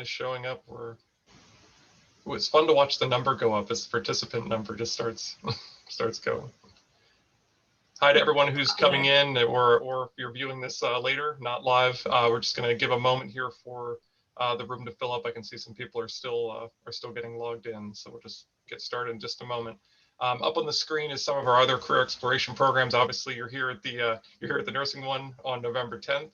is showing up. It's fun to watch the number go up as the participant number just starts starts going. Hi to everyone who's coming in, or if you're viewing this later, not live. We're just going to give a moment here for the room to fill up. I can see some people are still getting logged in, so we'll just get started in just a moment. Up on the screen is some of our other career exploration programs. Obviously, you're here at the nursing one on November 10th,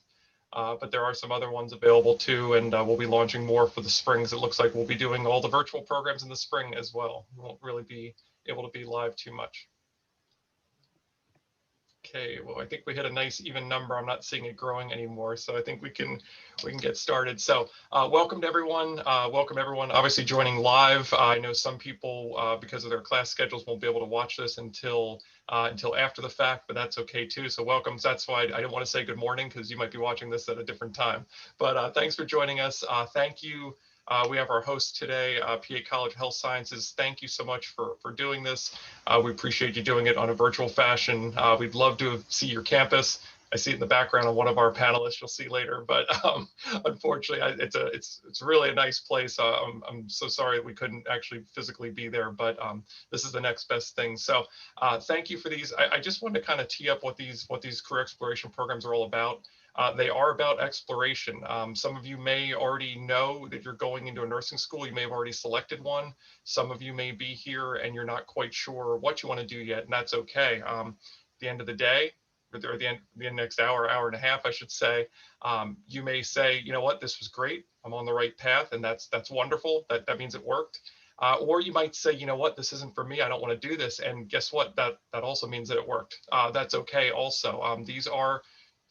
but there are some other ones available too, and we'll be launching more for the springs. It looks like we'll be doing all the virtual programs in the spring as well. We won't really be able to be live too much. Okay, well, I think we hit a nice even number. I'm not seeing it growing anymore, so I think we can get started. So welcome to everyone. Welcome everyone. Obviously joining live. I know some people, because of their class schedules, won't be able to watch this until after the fact, but that's okay too. So welcome. That's why I didn't want to say good morning, because you might be watching this at a different time. But thanks for joining us. Thank you. We have our host today, PA College Health Sciences. Thank you so much for doing this. We appreciate you doing it on a virtual fashion. We'd love to see your campus. I see it in the background of one of our panelists you'll see later, but unfortunately, it's really a nice place. I'm so sorry that we couldn't actually physically be there, but this is the next best thing. So thank you for these. I just wanted to kind of tee up what these career exploration programs are all about. They are about exploration. Some of you may already know that you're going into a nursing school. You may have already selected one. Some of you may be here and you're not quite sure what you want to do yet, and that's okay. At the end of the day, or the next hour and a half, I should say, you may say, you know what, this was great. I'm on the right path, and that's wonderful. That means it worked. Or you might say, you know what, this isn't for me. I don't want to do this. And guess what? That also means that it worked. That's okay also. These are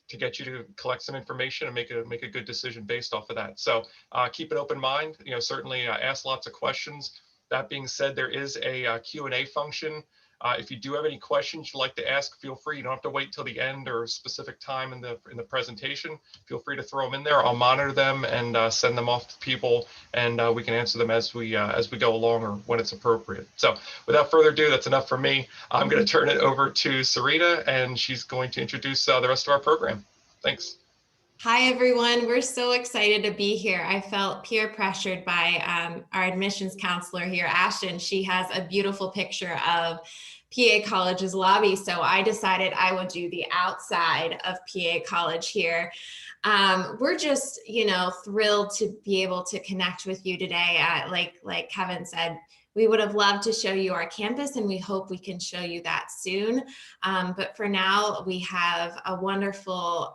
to get you to collect some information and make a good decision based off of that. So keep an open mind. You know, certainly ask lots of questions. That being said, there is a Q&A function. If you do have any questions you'd like to ask, feel free. You don't have to wait till the end or a specific time in the presentation. Feel free to throw them in there. I'll monitor them and send them off to people, and we can answer them as we go along or when it's appropriate. So without further ado, that's enough for me. I'm going to turn it over to Sarita, and she's going to introduce the rest of our program. Thanks. Hi, everyone. We're so excited to be here. I felt peer pressured by our admissions counselor here, Ashton. She has a beautiful picture of PA College's lobby. So I decided I would do the outside of PA College here. We're just, thrilled to be able to connect with you today. Like Kevin said, we would have loved to show you our campus, and we hope we can show you that soon. But for now, we have a wonderful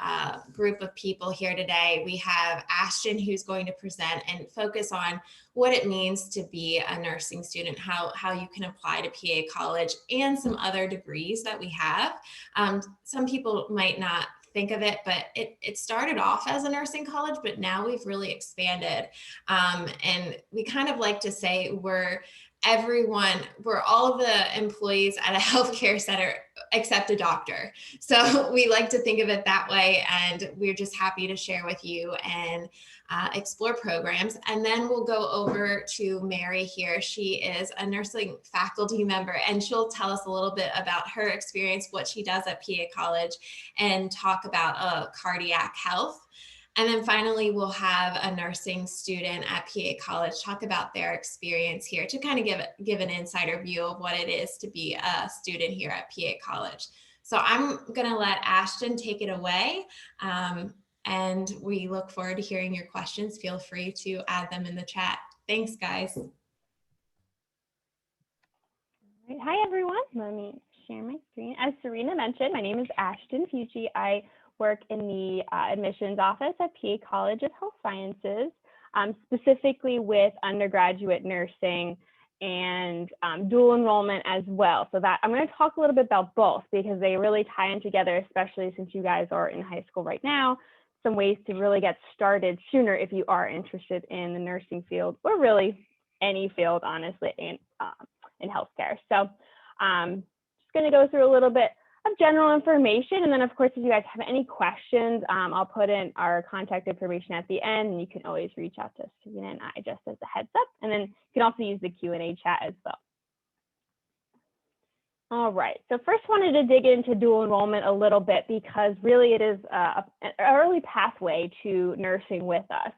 group of people here today. We have Ashton, who's going to present and focus on what it means to be a nursing student, how you can apply to PA College, and some other degrees that we have. Some people might not think of it, but it started off as a nursing college, but now we've really expanded. And we kind of like to say we're all of the employees at a healthcare center except a doctor. So we like to think of it that way, and we're just happy to share with you and explore programs. And then we'll go over to Mary here. She is a nursing faculty member, and she'll tell us a little bit about her experience, what she does at PA College, and talk about cardiac health. And then finally, we'll have a nursing student at PA College talk about their experience here to kind of give an insider view of what it is to be a student here at PA College. So I'm going to let Ashton take it away. And we look forward to hearing your questions. Feel free to add them in the chat. Thanks, guys. Hi, everyone. Let me share my screen. As Serena mentioned, my name is Ashton Fucci. I work in the admissions office at PA College of Health Sciences, specifically with undergraduate nursing and dual enrollment as well. So that I'm going to talk a little bit about both because they really tie in together, especially since you guys are in high school right now. Some ways to really get started sooner if you are interested in the nursing field, or really any field, honestly, in healthcare. So just going to go through a little bit of general information. And then, of course, if you guys have any questions, I'll put in our contact information at the end, and you can always reach out to Serena and I just as a heads up. And then you can also use the Q&A chat as well. All right, so first wanted to dig into dual enrollment a little bit because really it is an early pathway to nursing with us.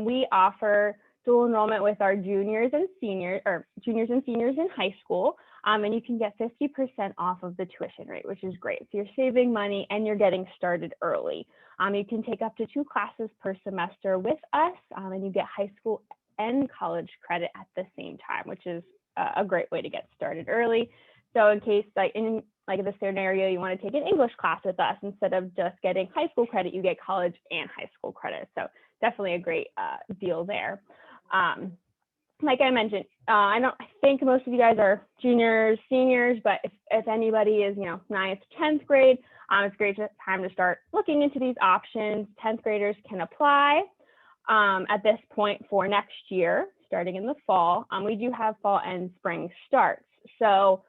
We offer dual enrollment with our juniors and seniors in high school, and you can get 50% off of the tuition rate, which is great. So you're saving money and you're getting started early. You can take up to 2 classes per semester with us, and you get high school and college credit at the same time, which is a great way to get started early. So in case, like in the scenario, you want to take an English class with us, instead of just getting high school credit, you get college and high school credit. So definitely a great deal there. Like I mentioned, I think most of you guys are juniors, seniors, but if anybody is, 9th, 10th grade, it's a great time to start looking into these options. 10th graders can apply at this point for next year, starting in the fall. We do have fall and spring starts. So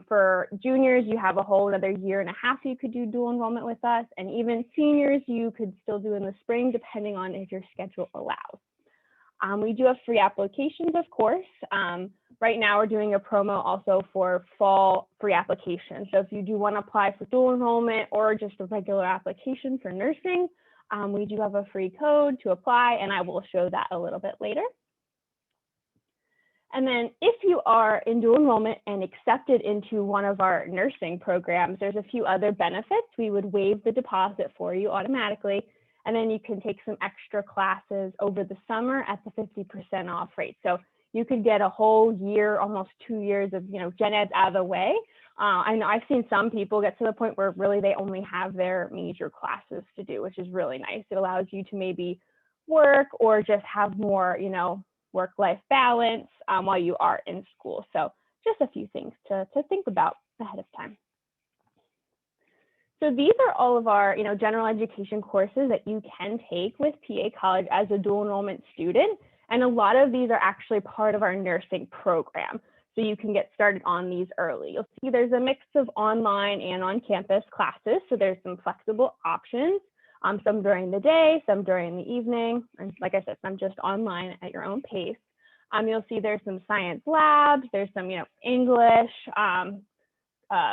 for juniors, you have a whole another year and a half you could do dual enrollment with us, and even seniors you could still do in the spring, depending on if your schedule allows. We do have free applications, of course. Right now we're doing a promo also for fall free applications. So if you do want to apply for dual enrollment or just a regular application for nursing, we do have a free code to apply, and I will show that a little bit later. And then if you are in dual enrollment and accepted into one of our nursing programs, there's a few other benefits. We would waive the deposit for you automatically, and then you can take some extra classes over the summer at the 50% off rate. So you could get a whole year, almost 2 years of gen eds out of the way. I know I've seen some people get to the point where really they only have their major classes to do, which is really nice. It allows you to maybe work or just have more, work-life balance while you are in school. So just a few things to think about ahead of time. So these are all of our, general education courses that you can take with PA College as a dual enrollment student. And a lot of these are actually part of our nursing program. So you can get started on these early. You'll see there's a mix of online and on-campus classes. So there's some flexible options, some during the day, some during the evening. And like I said, some just online at your own pace. You'll see there's some science labs, there's some, English,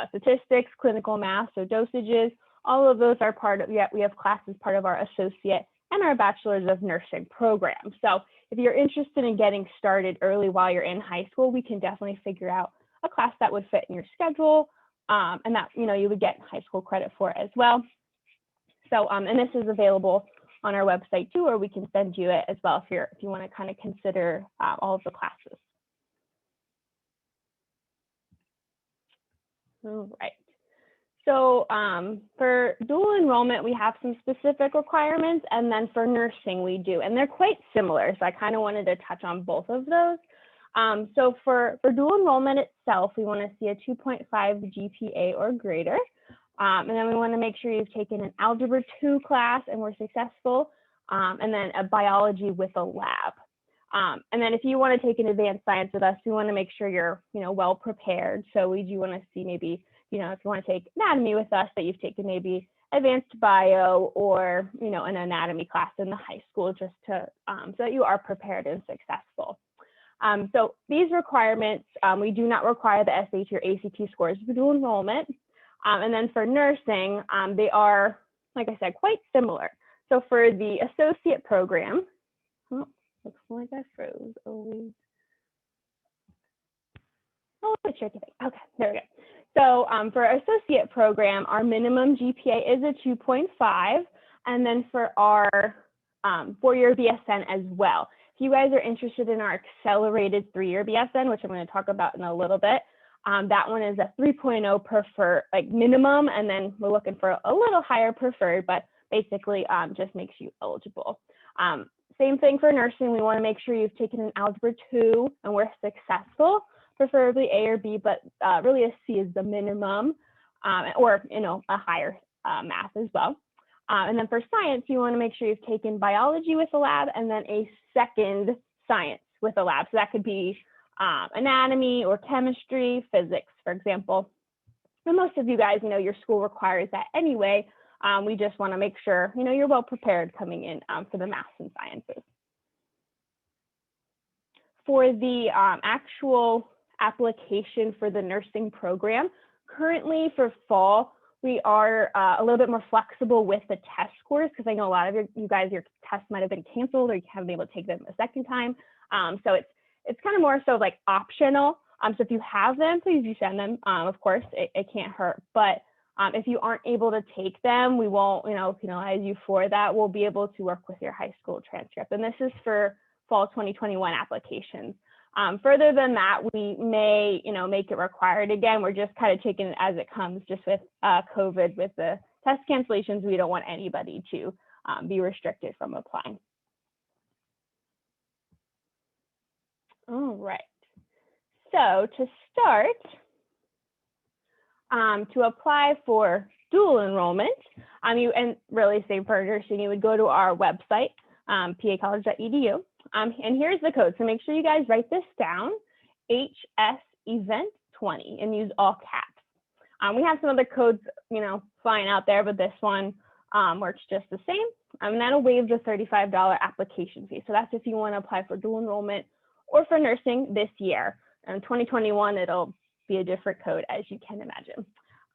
statistics, clinical math, so dosages. All of those are part of, we have classes part of our associate and our bachelor's of nursing program. So if you're interested in getting started early while you're in high school, we can definitely figure out a class that would fit in your schedule, and that you would get high school credit for as well. So and this is available on our website too, or we can send you it as well if you want to kind of consider all of the classes. All right. So for dual enrollment, we have some specific requirements, and then for nursing we do, and they're quite similar. So I kind of wanted to touch on both of those. So for dual enrollment itself, we want to see a 2.5 GPA or greater. And then we want to make sure you've taken an Algebra 2 class and were successful, and then a biology with a lab. And then if you want to take an advanced science with us, we want to make sure you're, well prepared. So we do want to see maybe, if you want to take anatomy with us, that you've taken maybe advanced bio or, an anatomy class in the high school, just to, so that you are prepared and successful. So these requirements, we do not require the SAT or ACT scores for dual enrollment. And then for nursing, they are, like I said, quite similar. So for the associate program, looks like I froze. Oh, it's tricky thing. Okay, there we go. So for our associate program, our minimum GPA is a 2.5, and then for our 4-year BSN as well. If you guys are interested in our accelerated 3-year BSN, which I'm going to talk about in a little bit, that one is a 3.0 preferred, like minimum, and then we're looking for a little higher preferred, but basically just makes you eligible. Same thing for nursing. We want to make sure you've taken an Algebra 2 and we're successful, preferably A or B, but really a C is the minimum, or a higher math as well. And then for science, you want to make sure you've taken biology with a lab and then a second science with a lab. So that could be anatomy or chemistry, physics, for example. And most of you guys, your school requires that anyway. We just want to make sure, you're well prepared coming in for the math and sciences. For the actual application for the nursing program, currently for fall, we are a little bit more flexible with the test scores, because I know a lot of you guys, your tests might have been canceled or you haven't been able to take them a second time. So it's kind of more so like optional. So if you have them, please do send them. Of course, it can't hurt. But if you aren't able to take them, we won't, penalize you for that. We'll be able to work with your high school transcript. And this is for fall 2021 applications. Further than that, we may, make it required again. We're just kind of taking it as it comes, just with COVID, with the test cancellations. We don't want anybody to be restricted from applying. All right. So to start, to apply for dual enrollment, and really same for nursing, you would go to our website, pacollege.edu. And here's the code. So make sure you guys write this down, HS Event 20, and use all caps. We have some other codes, flying out there, but this one works just the same. And that'll waive the $35 application fee. So that's if you want to apply for dual enrollment or for nursing this year. In 2021, it'll be a different code, as you can imagine.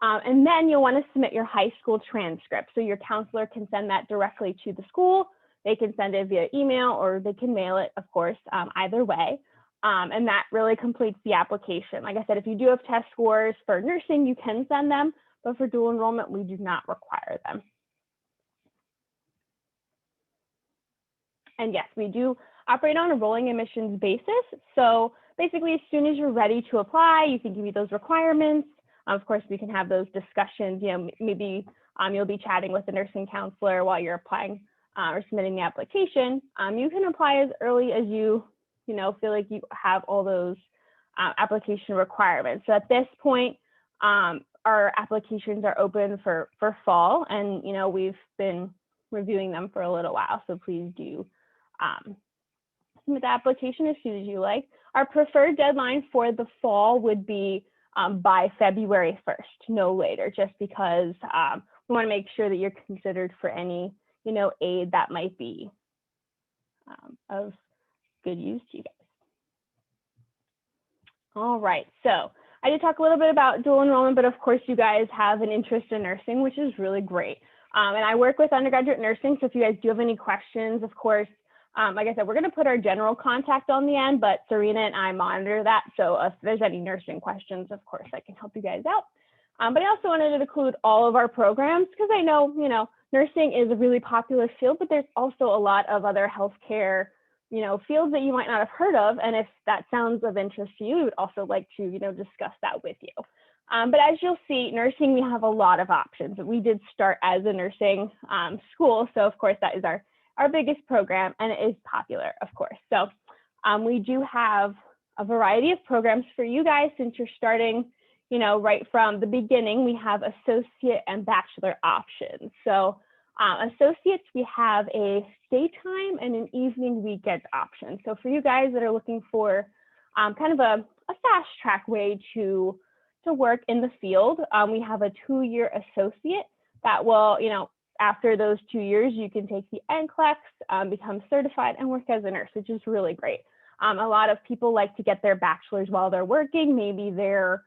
And then you'll want to submit your high school transcript. So your counselor can send that directly to the school. They can send it via email or they can mail it, of course, either way. And that really completes the application. Like I said, if you do have test scores for nursing, you can send them, but for dual enrollment, we do not require them. And yes, we do operate on a rolling admissions basis. So basically, as soon as you're ready to apply, you can give me those requirements. Of course, we can have those discussions. Maybe you'll be chatting with the nursing counselor while you're applying or submitting the application. You can apply as early as you feel like you have all those application requirements. So at this point, our applications are open for fall, and we've been reviewing them for a little while. So please do submit the application as soon as you like. Our preferred deadline for the fall would be by February 1st, no later, just because we want to make sure that you're considered for any aid that might be of good use to you guys. All right, so I did talk a little bit about dual enrollment, but of course you guys have an interest in nursing, which is really great. And I work with undergraduate nursing, so if you guys do have any questions, of course, like I said, we're going to put our general contact on the end, but Serena and I monitor that. So if there's any nursing questions, of course, I can help you guys out. But I also wanted to include all of our programs because I know, nursing is a really popular field, but there's also a lot of other healthcare, fields that you might not have heard of. And if that sounds of interest to you, we would also like to, discuss that with you. But as you'll see, nursing, we have a lot of options. We did start as a nursing school. So of course, that is our biggest program, and it is popular, of course. So we do have a variety of programs for you guys since you're starting, right from the beginning. We have associate and bachelor options. So associates, we have a daytime and an evening weekend option. So for you guys that are looking for kind of a fast track way to work in the field, we have a 2-year associate that will, after those 2 years, you can take the NCLEX, become certified, and work as a nurse, which is really great. A lot of people like to get their bachelor's while they're working. Maybe their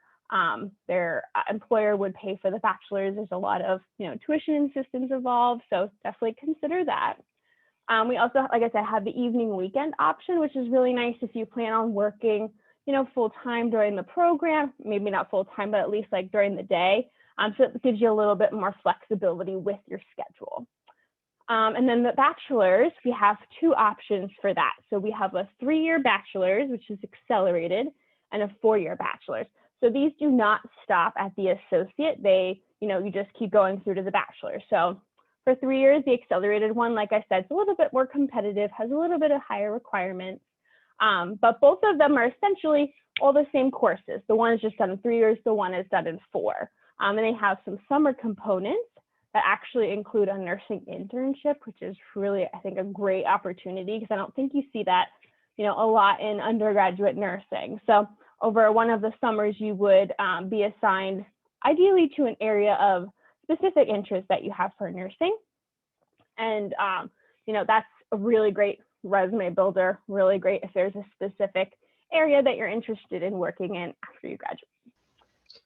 employer would pay for the bachelor's. There's a lot of tuition systems involved, so definitely consider that. We also, like I said, have the evening weekend option, which is really nice if you plan on working, full-time during the program. Maybe not full-time, but at least like during the day. So it gives you a little bit more flexibility with your schedule. And then the bachelor's, we have 2 options for that. So we have a 3-year bachelor's, which is accelerated, and a 4-year bachelor's. So these do not stop at the associate. They, you just keep going through to the bachelor's. So for 3 years, the accelerated one, like I said, is a little bit more competitive, has a little bit of higher requirements. But both of them are essentially all the same courses. The one is just done in 3 years, the one is done in 4. And they have some summer components that actually include a nursing internship, which is really, I think, a great opportunity because I don't think you see that, a lot in undergraduate nursing. So over one of the summers, you would be assigned ideally to an area of specific interest that you have for nursing. And, that's a really great resume builder, really great if there's a specific area that you're interested in working in after you graduate.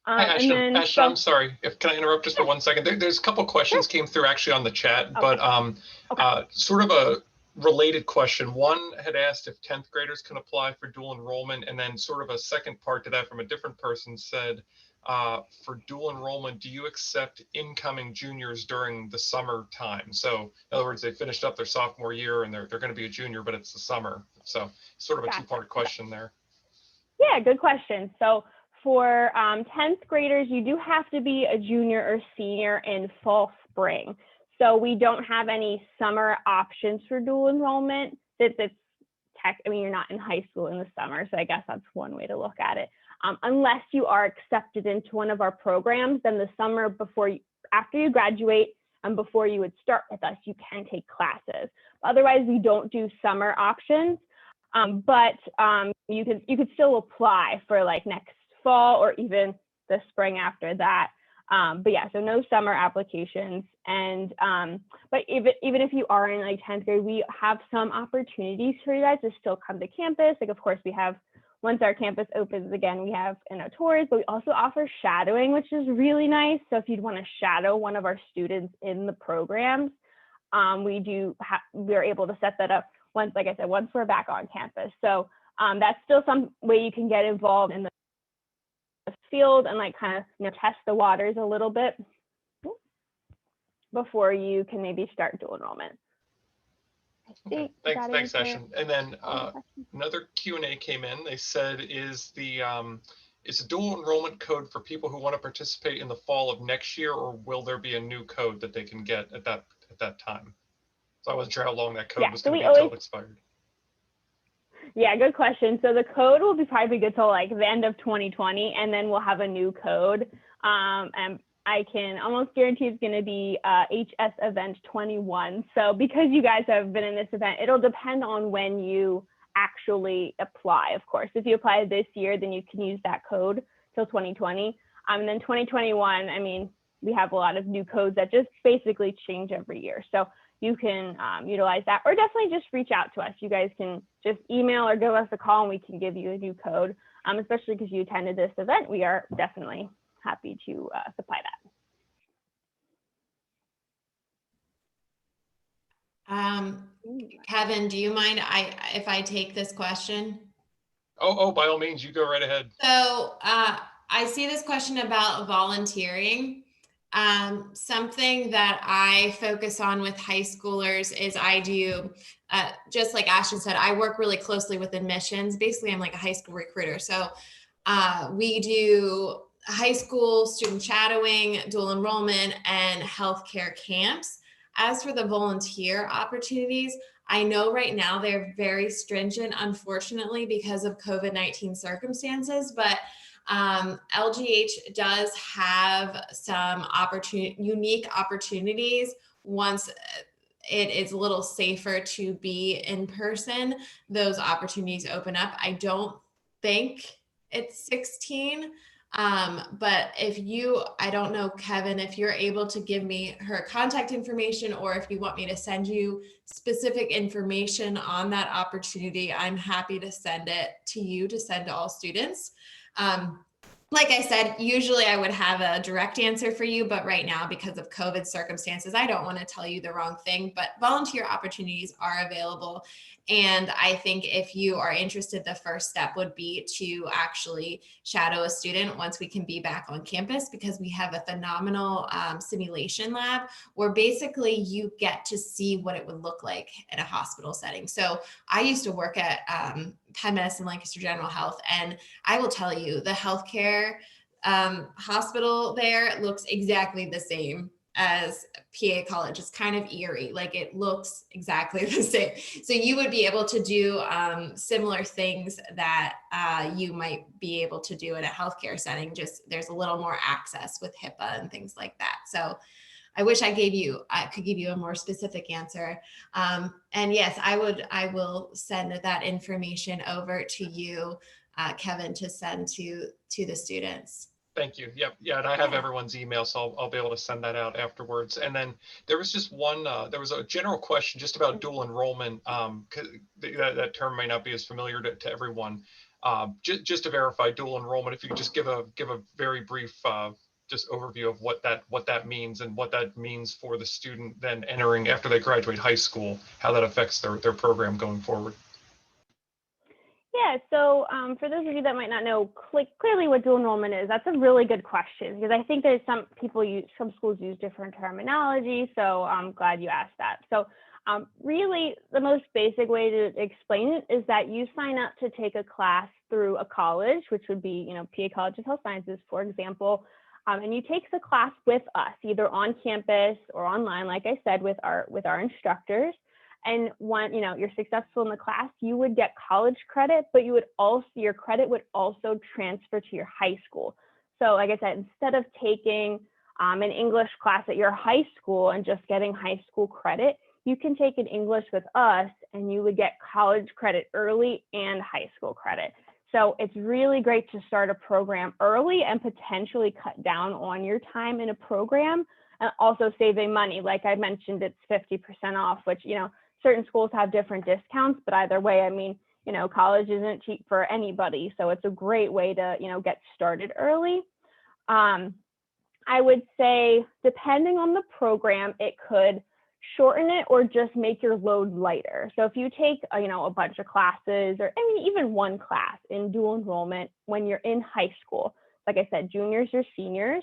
Hi, And Ashton. then, Ashton, I'm sorry. Can I interrupt just for yeah, 1 second? There's a couple sure. questions came through actually on the chat, Okay. but Okay. sort of a related question. One had asked if 10th graders can apply for dual enrollment, and then sort of a second part to that from a different person said, for dual enrollment, do you accept incoming juniors during the summer time? So in other words, they finished up their sophomore year and they're going to be a junior, but it's the summer. So sort of a Gotcha. two-part question there. Yeah, good question. So for 10th graders, you do have to be a junior or senior in fall spring. So we don't have any summer options for dual enrollment. I mean, you're not in high school in the summer, so I guess that's one way to look at it. Unless you are accepted into one of our programs, then the summer after you graduate and before you would start with us, you can take classes. Otherwise, we don't do summer options. But you could still apply for like next fall or even the spring after that. But yeah, so no summer applications. And but even if you are in like 10th grade, we have some opportunities for you guys to still come to campus. Like, of course, we have, once our campus opens again, we have tours, but we also offer shadowing, which is really nice. So if you'd want to shadow one of our students in the programs, we're able to set that up once, like I said, once we're back on campus. So that's still some way you can get involved in the field and like kind of test the waters a little bit before you can maybe start dual enrollment. Okay. Thanks, Ashton. And then another Q&A came in. They said, is a dual enrollment code for people who want to participate in the fall of next year, or will there be a new code that they can get at that time? So I wasn't sure how long that code was going to be until it expired. Yeah, good question. So the code will be probably good till like the end of 2020, and then we'll have a new code. And I can almost guarantee it's going to be HS Event 21. So because you guys have been in this event, it'll depend on when you actually apply, of course. If you apply this year, then you can use that code till 2020. And then 2021, I mean, we have a lot of new codes that just basically change every year. So you can utilize that, or definitely just reach out to us. You guys can just email or give us a call and we can give you a new code, especially because you attended this event. We are definitely happy to supply that. Kevin, do you mind if I take this question? Oh, by all means, you go right ahead. So I see this question about volunteering. Something that I focus on with high schoolers is I do, just like Ashton said, I work really closely with admissions. Basically, I'm like a high school recruiter. So we do high school student shadowing, dual enrollment, and healthcare camps. As for the volunteer opportunities, I know right now they're very stringent, unfortunately, because of COVID-19 circumstances, but LGH does have some unique opportunities once it is a little safer to be in person. Those opportunities open up. I don't think it's 16. But I don't know, Kevin, if you're able to give me her contact information, or if you want me to send you specific information on that opportunity, I'm happy to send it to you to send to all students. Like I said, usually I would have a direct answer for you, but right now, because of COVID circumstances, I don't want to tell you the wrong thing, but volunteer opportunities are available. And I think if you are interested, the first step would be to actually shadow a student once we can be back on campus, because we have a phenomenal simulation lab where basically you get to see what it would look like in a hospital setting. So I used to work at Penn Medicine Lancaster General Health, and I will tell you, the healthcare hospital there looks exactly the same as PA College. It's kind of eerie, like it looks exactly the same. So you would be able to do similar things that you might be able to do in a healthcare setting, just there's a little more access with HIPAA and things like that. So I wish I could give you a more specific answer. And yes, I will send that information over to you, Kevin, to send to the students. Thank you. Yep. Yeah. And I have everyone's email, so I'll be able to send that out afterwards. And then there was just one, there was a general question just about dual enrollment. That term may not be as familiar to everyone. Just to verify dual enrollment, if you could just give a very brief just overview of what that means and what that means for the student then entering after they graduate high school, how that affects their program going forward. Yeah, so for those of you that might not know clearly what dual enrollment is, that's a really good question, because I think there's some schools use different terminology, so I'm glad you asked that. So really the most basic way to explain it is that you sign up to take a class through a college, which would be, PA College of Health Sciences, for example, and you take the class with us, either on campus or online, like I said, with our instructors. And when you're successful in the class, you would get college credit, but your credit would also transfer to your high school. So like I said, instead of taking an English class at your high school and just getting high school credit, you can take an English with us and you would get college credit early and high school credit. So it's really great to start a program early and potentially cut down on your time in a program, and also saving money. Like I mentioned, it's 50% off, which, certain schools have different discounts, but either way, I mean, college isn't cheap for anybody. So it's a great way to, get started early. I would say, depending on the program, it could shorten it or just make your load lighter. So if you take, a bunch of classes, or even one class in dual enrollment when you're in high school, like I said, juniors or seniors,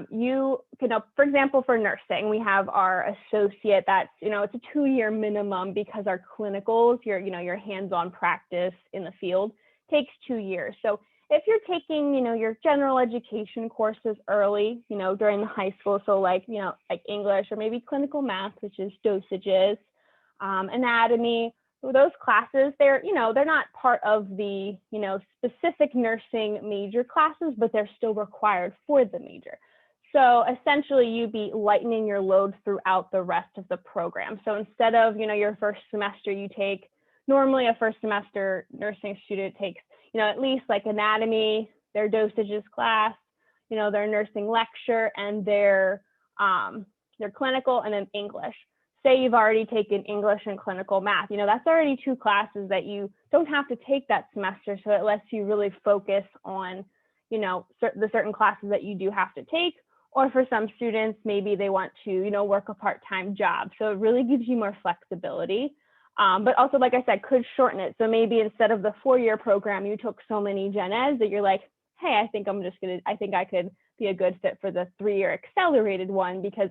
you can, for example, for nursing, we have our associate that's, it's a 2-year minimum, because our clinicals, your hands-on practice in the field takes 2 years. So if you're taking, your general education courses early, during the high school, so like English or maybe clinical math, which is dosages, anatomy, those classes, they're not part of the, specific nursing major classes, but they're still required for the major. So essentially you'd be lightening your load throughout the rest of the program. So instead of, your first semester, you take, normally a first semester nursing student takes, at least like anatomy, their dosages class, their nursing lecture, and their clinical, and then English. Say you've already taken English and clinical math, that's already 2 classes that you don't have to take that semester. So it lets you really focus on, the certain classes that you do have to take. Or for some students, maybe they want to, work a part-time job. So it really gives you more flexibility. But also, like I said, could shorten it. So maybe instead of the 4-year program, you took so many gen eds that you're like, hey, I think I could be a good fit for the 3-year accelerated one, because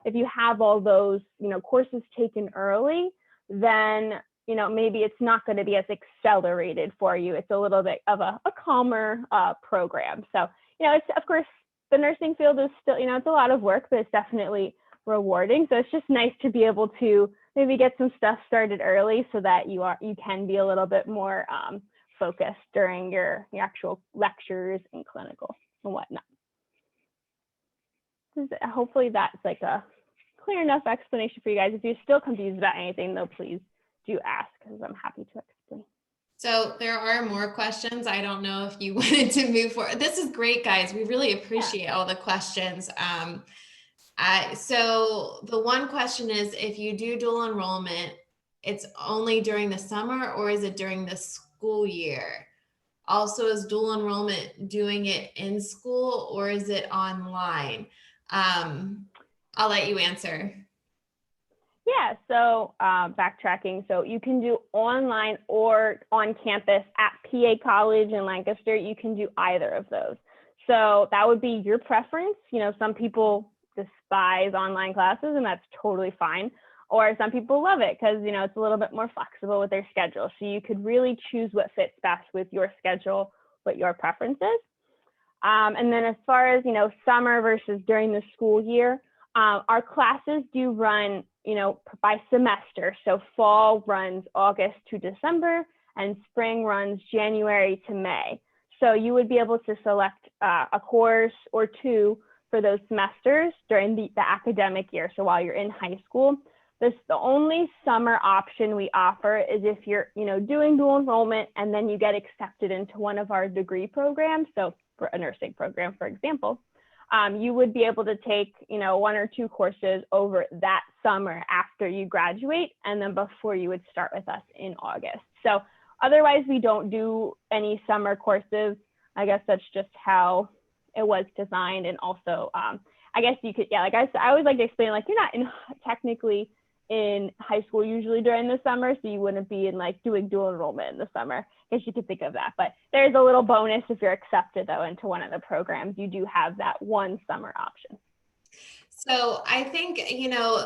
if you have all those, courses taken early, then, maybe it's not going to be as accelerated for you. It's a little bit of a calmer program. So, it's, of course, the nursing field is still, it's a lot of work, but it's definitely rewarding. So it's just nice to be able to maybe get some stuff started early, so that you can be a little bit more focused during your actual lectures and clinical and whatnot. Hopefully that's like a clear enough explanation for you guys. If you're still confused about anything, though, please do ask, because I'm happy to explain. So there are more questions. I don't know if you wanted to move forward. This is great, guys. We really appreciate all the questions. So the one question is, if you do dual enrollment, it's only during the summer, or is it during the school year? Also, is dual enrollment doing it in school, or is it online? I'll let you answer. Yeah, so backtracking, so you can do online or on campus at PA College in Lancaster. You can do either of those. So that would be your preference. Some people despise online classes, and that's totally fine. Or some people love it because, it's a little bit more flexible with their schedule. So you could really choose what fits best with your schedule, what your preference is. And then as far as, summer versus during the school year, our classes do run, by semester. So fall runs August to December, and spring runs January to May. So you would be able to select a course or 2 for those semesters during the academic year. So while you're in high school, the only summer option we offer is if you're, doing dual enrollment and then you get accepted into one of our degree programs. So for a nursing program, for example, you would be able to take, 1 or 2 courses over that summer after you graduate, and then before you would start with us in August. So otherwise we don't do any summer courses. I guess that's just how it was designed. And also, I guess you could, yeah, like I always like to explain, like you're not technically in high school usually during the summer, so you wouldn't be in like doing dual enrollment in the summer. I guess you could think of that, but there's a little bonus if you're accepted though into one of the programs. You do have that one summer option. So I think,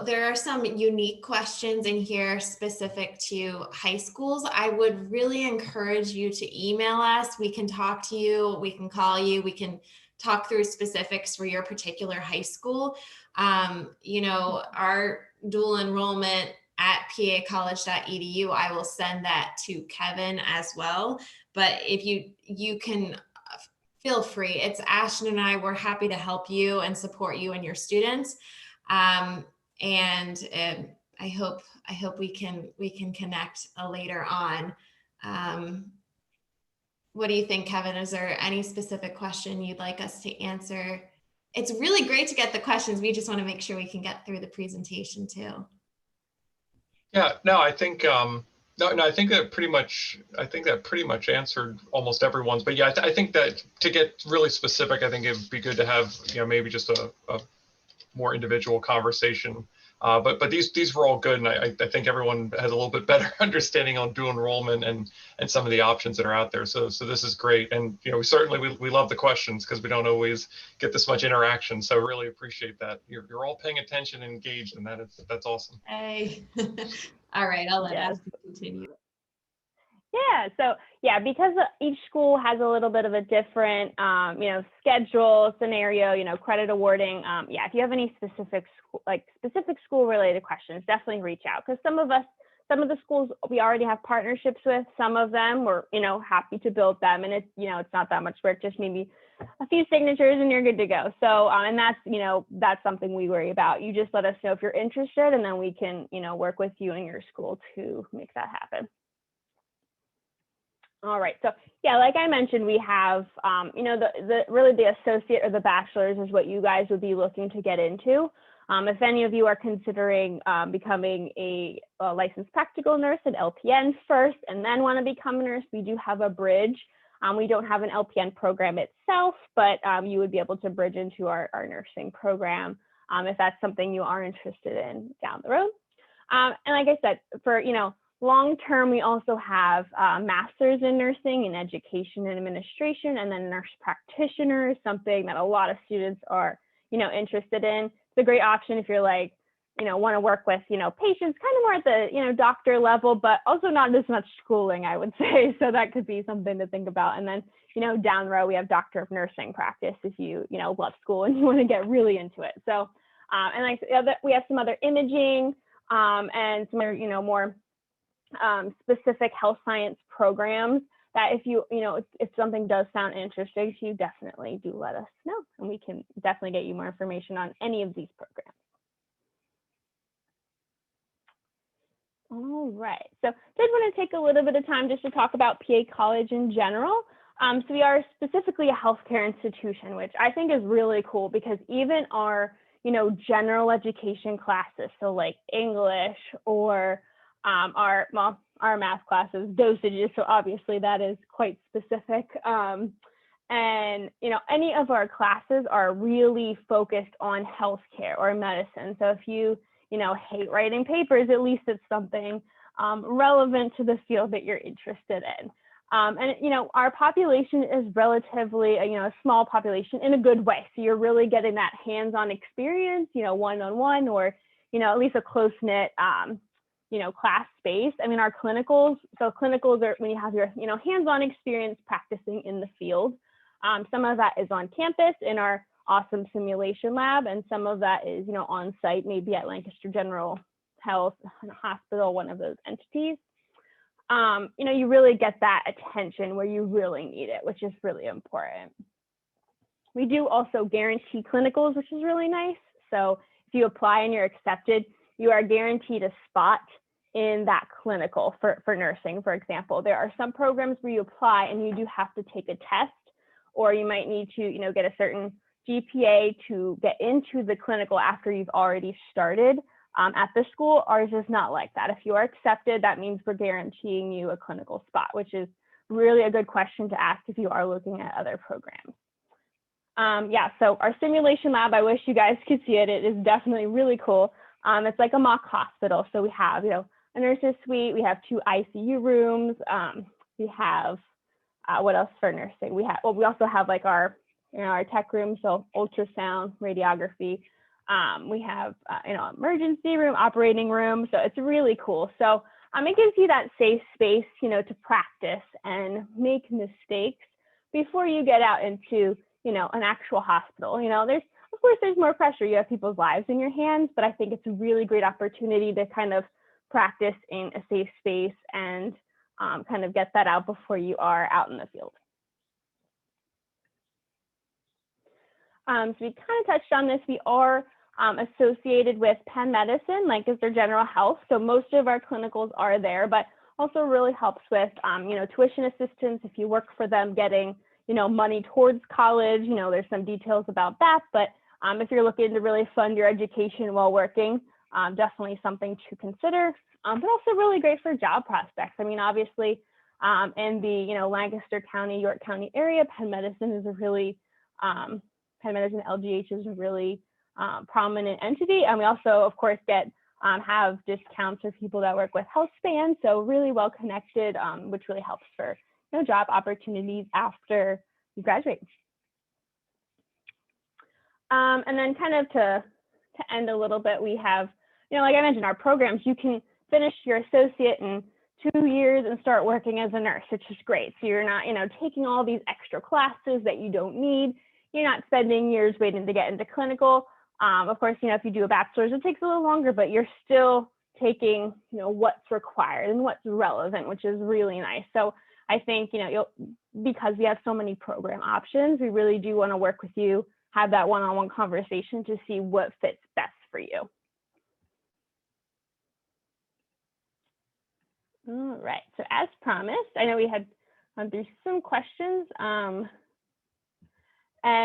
there are some unique questions in here specific to high schools. I would really encourage you to email us. We can talk to you, we can call you, we can talk through specifics for your particular high school. Our dual enrollment at pacollege.edu, I will send that to Kevin as well. But if you can feel free. It's Ashton and I, we're happy to help you and support you and your students. I hope we can connect later on. What do you think, Kevin? Is there any specific question you'd like us to answer? It's really great to get the questions. We just want to make sure we can get through the presentation too. Yeah, no, I think I think that pretty much answered almost everyone's. But yeah, I think that to get really specific, I think it would be good to have maybe just a more individual conversation. But these were all good, and I think everyone has a little bit better understanding on dual enrollment and some of the options that are out there. So this is great, and we love the questions because we don't always get this much interaction. So really appreciate that. You're all paying attention and engaged, and that's awesome. Hey, all right, I'll let Ashton continue. Yeah, so yeah, because each school has a little bit of a different, schedule, scenario, credit awarding. Yeah, if you have any specific school related questions, definitely reach out, because some of the schools we already have partnerships with. Some of them we're, happy to build them, and it's, it's not that much work, just maybe a few signatures and you're good to go. So, and that's something we worry about. You just let us know if you're interested, and then we can, work with you and your school to make that happen. All right, so yeah, like I mentioned, we have, really the associate or the bachelor's is what you guys would be looking to get into. If any of you are considering becoming a licensed practical nurse, an LPN first, and then want to become a nurse, we do have a bridge. We don't have an LPN program itself, but you would be able to bridge into our nursing program if that's something you are interested in down the road. And like I said, for, long term, we also have masters in nursing and education and administration, and then nurse practitioner is something that a lot of students are, interested in. It's a great option if you're like, want to work with, patients kind of more at the, doctor level, but also not as much schooling, I would say. So that could be something to think about. And then, down the road, we have doctor of nursing practice if you, love school and you want to get really into it. So, and like we have some other imaging and some other, more specific health science programs that if you, if something does sound interesting to you, definitely do let us know, and we can definitely get you more information on any of these programs. All right, so did want to take a little bit of time just to talk about PA College in general. So we are specifically a healthcare institution, which I think is really cool, because even our, general education classes, so like English or our math classes, dosages, so obviously that is quite specific. And, any of our classes are really focused on healthcare or medicine. So if you, hate writing papers, at least it's something relevant to the field that you're interested in. And, our population is relatively, a small population in a good way. So you're really getting that hands-on experience, one-on-one, or, at least a close-knit, class space. I mean, our clinicals, so clinicals are when you have your, hands-on experience practicing in the field. Some of that is on campus in our awesome simulation lab, and some of that is, on site, maybe at Lancaster General Health Hospital, one of those entities. You really get that attention where you really need it, which is really important. We do also guarantee clinicals, which is really nice. So if you apply and you're accepted, you are guaranteed a spot in that clinical for nursing, for example. There are some programs where you apply and you do have to take a test, or you might need to, get a certain GPA to get into the clinical after you've already started. At the school, ours is not like that. If you are accepted, that means we're guaranteeing you a clinical spot, which is really a good question to ask if you are looking at other programs. Yeah, so our simulation lab, I wish you guys could see it. It is definitely really cool. It's like a mock hospital. So we have, a nurse's suite. We have 2 ICU rooms. We have, what else for nursing? We also have like our tech room, so ultrasound, radiography. We have, emergency room, operating room. So it's really cool. So it gives you that safe space, to practice and make mistakes before you get out into, an actual hospital. Of course, there's more pressure. You have people's lives in your hands, but I think it's a really great opportunity to kind of practice in a safe space and kind of get that out before you are out in the field. So we kind of touched on this. We are associated with Penn Medicine, like as their general health. So most of our clinicals are there, but also really helps with, tuition assistance if you work for them, getting, money towards college. There's some details about that, but if you're looking to really fund your education while working, definitely something to consider, but also really great for job prospects. I mean, obviously, in the, Lancaster County, York County area, Penn Medicine is a really, Penn Medicine LGH is a really prominent entity. And we also, of course, have discounts for people that work with HealthSpan. So really well connected, which really helps for job opportunities after you graduate. And then kind of to end a little bit, we have, like I mentioned, our programs, you can finish your associate in 2 years and start working as a nurse, which is great. So you're not, taking all these extra classes that you don't need. You're not spending years waiting to get into clinical. Of course, if you do a bachelor's, it takes a little longer, but you're still taking, what's required and what's relevant, which is really nice. So I think, because we have so many program options, we really do want to work with you, have that one-on-one conversation to see what fits best for you. All right, so as promised, I know we had gone through some questions. And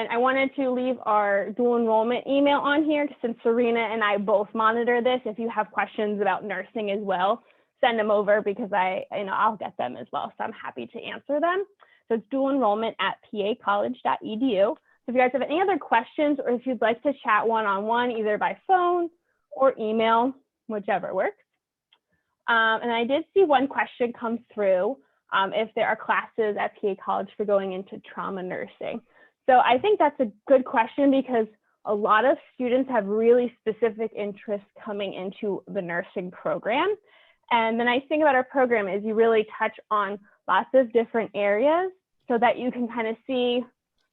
I wanted to leave our dual enrollment email on here since Serena and I both monitor this. If you have questions about nursing as well, send them over because I'll get them as well. So I'm happy to answer them. So it's dual enrollment at pacollege.edu. So if you guys have any other questions or if you'd like to chat one-on-one, either by phone or email, whichever works. And I did see one question come through, if there are classes at PA College for going into trauma nursing. So I think that's a good question because a lot of students have really specific interests coming into the nursing program. And the nice thing about our program is you really touch on lots of different areas so that you can kind of see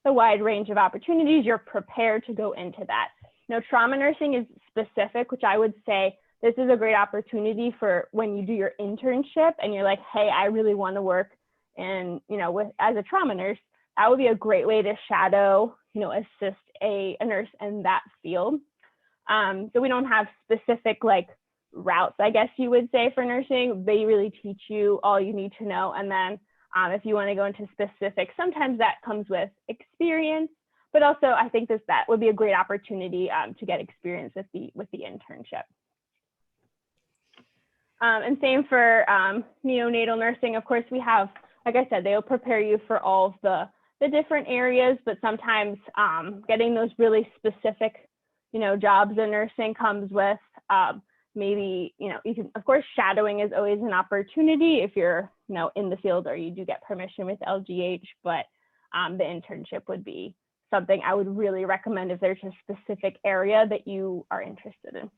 the wide range of opportunities. You're prepared to go into that. Trauma nursing is specific, which I would say this is a great opportunity for when you do your internship and you're like, hey, I really want to work in, as a trauma nurse. That would be a great way to shadow, assist a nurse in that field. So we don't have specific routes, I guess you would say, for nursing. They really teach you all you need to know. And then if you want to go into specifics, sometimes that comes with experience, but also I think that would be a great opportunity to get experience with the internship. And same for neonatal nursing. Of course, we have, like I said, they'll prepare you for all of the different areas, but sometimes getting those really specific, jobs in nursing comes with maybe, you can, of course, shadowing is always an opportunity if you're, in the field or you do get permission with LGH, but the internship would be something I would really recommend if there's a specific area that you are interested in.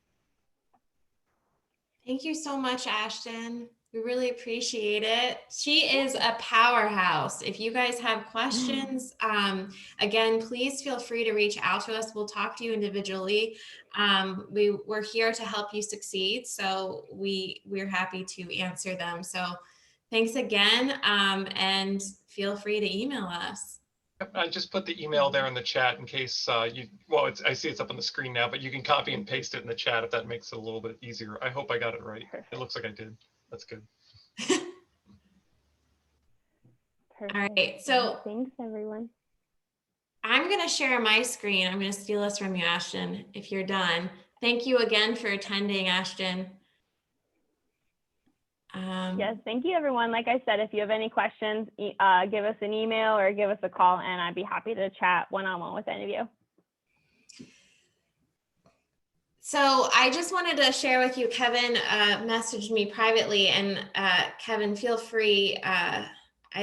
Thank you so much, Ashton. We really appreciate it. She is a powerhouse. If you guys have questions, again, please feel free to reach out to us. We'll talk to you individually. We're here to help you succeed. So we're happy to answer them. So thanks again. And feel free to email us. I just put the email there in the chat in case I see it's up on the screen now, but you can copy and paste it in the chat if that makes it a little bit easier. I hope I got it right. It looks like I did. That's good. Perfect. All right. So thanks, everyone. I'm going to share my screen. I'm going to steal this from you, Ashton, if you're done. Thank you again for attending, Ashton. Yes, thank you, everyone. Like I said, if you have any questions, give us an email or give us a call, and I'd be happy to chat one-on-one with any of you. So I just wanted to share with you, Kevin messaged me privately, and Kevin, feel free. I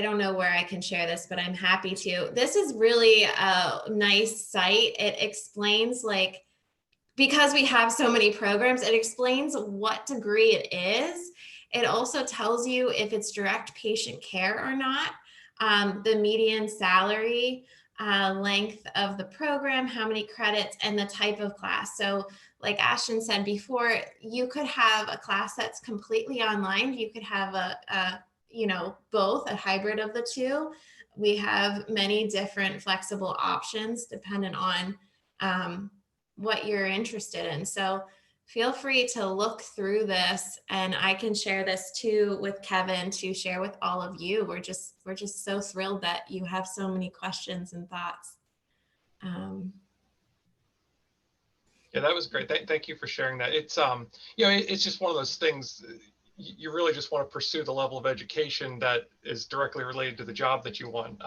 don't know where I can share this, but I'm happy to. This is really a nice site. It explains, like, because we have so many programs, it explains what degree it is. It also tells you if it's direct patient care or not, the median salary, length of the program, how many credits, and the type of class. So like Ashton said before, you could have a class that's completely online. You could have both, a hybrid of the two. We have many different flexible options dependent on what you're interested in. So feel free to look through this, and I can share this too with Kevin to share with all of you. We're just so thrilled that you have so many questions and thoughts. Yeah, that was great. Thank you for sharing that. It's it's just one of those things. You really just want to pursue the level of education that is directly related to the job that you want.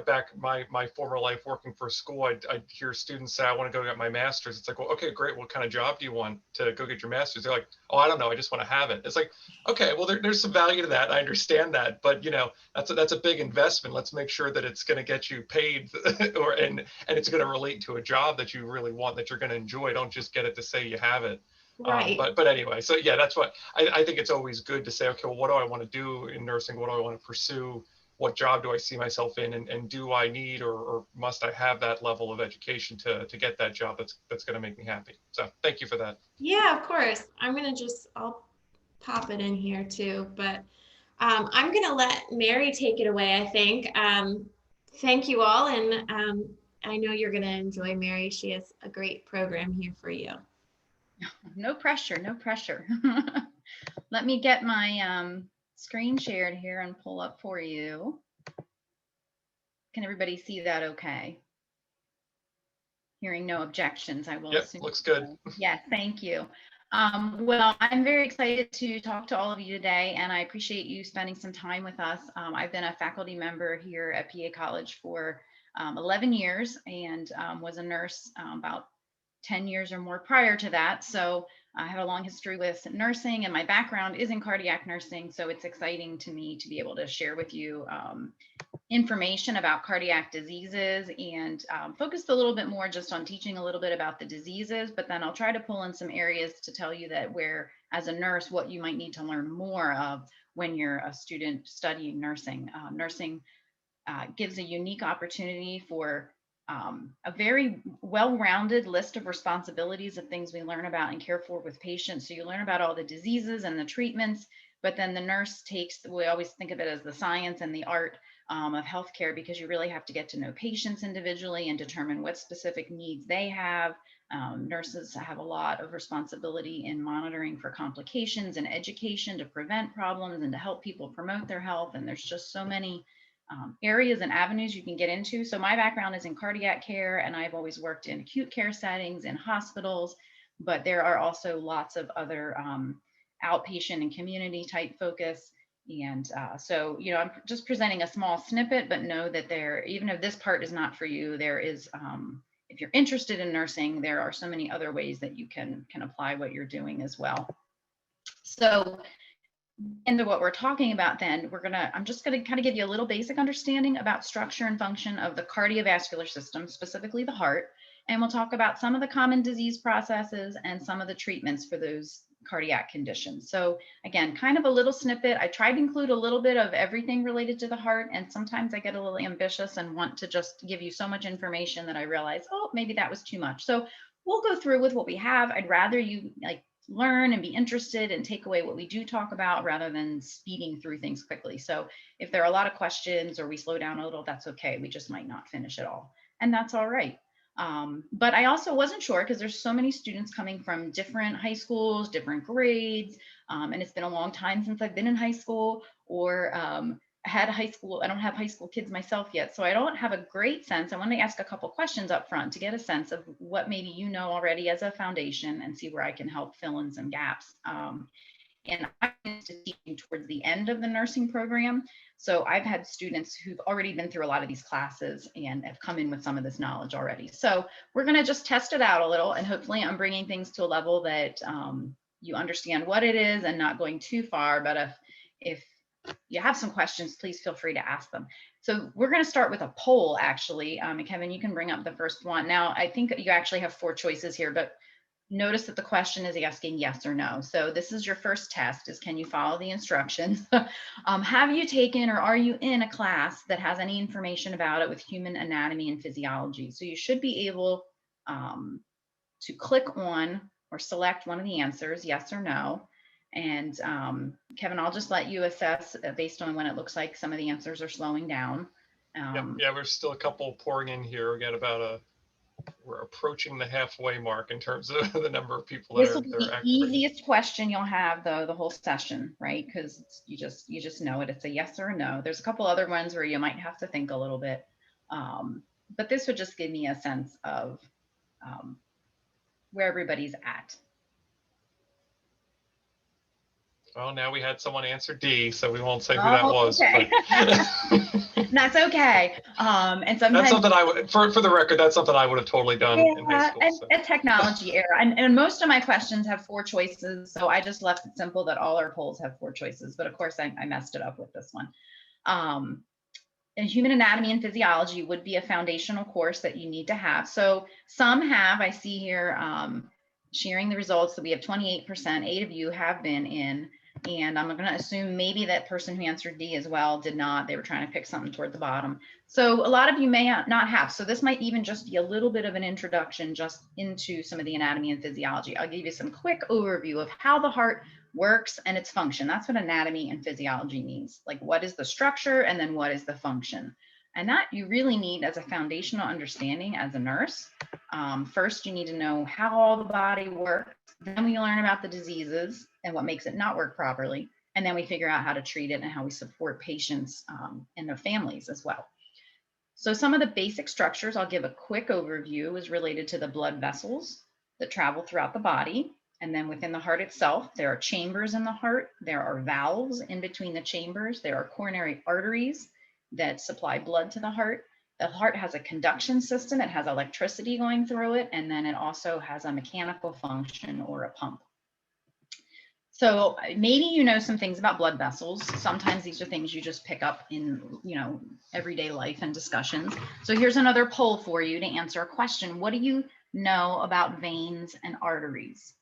Back my former life working for a school, I'd hear students say, I want to go get my master's. It's like, well, okay, great. What kind of job do you want to go get your master's? They're like, oh, I don't know. I just want to have it. It's like, okay, well, there's some value to that. I understand that, but that's a big investment. Let's make sure that it's going to get you paid and it's going to relate to a job that you really want, that you're going to enjoy. Don't just get it to say you have it. Right. But anyway, so yeah, that's what I think it's always good to say, okay, well, what do I want to do in nursing? What do I want to pursue? What job do I see myself in, and do I need or must I have that level of education to get that job that's going to make me happy? So thank you for that. Yeah, of course. I'll pop it in here too, but I'm going to let Mary take it away, I think. Thank you all, and I know you're going to enjoy Mary. She has a great program here for you. No pressure, no pressure. Let me get my screen shared here and pull up for you. Can everybody see that okay? Hearing no objections, I will assume. Looks good. Yes, thank you. Well, I'm very excited to talk to all of you today, and I appreciate you spending some time with us. I've been a faculty member here at PA College for 11 years and was a nurse about 10 years or more prior to that. So I have a long history with nursing, and my background is in cardiac nursing. So it's exciting to me to be able to share with you information about cardiac diseases and focused a little bit more just on teaching a little bit about the diseases, but then I'll try to pull in some areas to tell you that where, as a nurse, what you might need to learn more of when you're a student studying nursing. Nursing gives a unique opportunity for a very well-rounded list of responsibilities of things we learn about and care for with patients. So you learn about all the diseases and the treatments, but then the nurse takes, we always think of it as the science and the art of healthcare, because you really have to get to know patients individually and determine what specific needs they have. Nurses have a lot of responsibility in monitoring for complications and education to prevent problems and to help people promote their health. And there's just so many areas and avenues you can get into. So my background is in cardiac care, and I've always worked in acute care settings in hospitals, but there are also lots of other outpatient and community type focus. And so, I'm just presenting a small snippet, but know that there, even if this part is not for you, there is, if you're interested in nursing, there are so many other ways that you can apply what you're doing as well. So into what we're talking about then, I'm just gonna kind of give you a little basic understanding about structure and function of the cardiovascular system, specifically the heart. And we'll talk about some of the common disease processes and some of the treatments for those cardiac conditions. So again, kind of a little snippet. I tried to include a little bit of everything related to the heart, and sometimes I get a little ambitious and want to just give you so much information that I realize, oh, maybe that was too much. So we'll go through with what we have. I'd rather you learn and be interested and take away what we do talk about rather than speeding through things quickly. So if there are a lot of questions or we slow down a little, that's okay. We just might not finish it all, and that's all right. But I also wasn't sure, because there's so many students coming from different high schools, different grades, and it's been a long time since I've been in high school, or had high school, I don't have high school kids myself yet, so I don't have a great sense. I want to ask a couple questions up front to get a sense of what maybe you know already as a foundation and see where I can help fill in some gaps. And I'm teaching towards the end of the nursing program. So I've had students who've already been through a lot of these classes and have come in with some of this knowledge already. So we're going to just test it out a little, and hopefully I'm bringing things to a level that you understand what it is and not going too far. But if you have some questions, please feel free to ask them. So we're going to start with a poll, actually. And Kevin, you can bring up the first one. Now, I think you actually have 4 choices here, but notice that the question is asking yes or no. So this is your first test, is can you follow the instructions? Have you taken or are you in a class that has any information about it with human anatomy and physiology? So you should be able to click on or select one of the answers, yes or no. And Kevin, I'll just let you assess based on when it looks like some of the answers are slowing down. Yeah, there's still a couple pouring in here. We got about we're approaching the halfway mark in terms of the number of people that This will are be the activating. easiest question you'll have though the whole session, right? Because you just know it. It's a yes or a no. There's a couple other ones where you might have to think a little bit, but this would just give me a sense of where everybody's at. Well, now we had someone answer D, so we won't say who that was. Okay. That's okay. And sometimes that's something I would, for the record, that's something I would have totally done in high school. So. A technology error. And most of my questions have 4 choices. So I just left it simple that all our polls have 4 choices. But of course, I messed it up with this one. And human anatomy and physiology would be a foundational course that you need to have. So some have, I see here, sharing the results that we have 28%, 8 of you have been in. And I'm going to assume maybe that person who answered D as well did not. They were trying to pick something toward the bottom. So a lot of you may not have. So this might even just be a little bit of an introduction just into some of the anatomy and physiology. I'll give you some quick overview of how the heart works and its function. That's what anatomy and physiology means. Like, what is the structure and then what is the function? And that you really need as a foundational understanding as a nurse. First, you need to know how all the body works. Then we learn about the diseases and what makes it not work properly. And then we figure out how to treat it and how we support patients and their families as well. So some of the basic structures, I'll give a quick overview, is related to the blood vessels that travel throughout the body. And then within the heart itself, there are chambers in the heart. There are valves in between the chambers. There are coronary arteries that supply blood to the heart. The heart has a conduction system. It has electricity going through it. And then it also has a mechanical function or a pump. So maybe you know some things about blood vessels. Sometimes these are things you just pick up in, everyday life and discussions. So here's another poll for you to answer a question. What do you know about veins and arteries?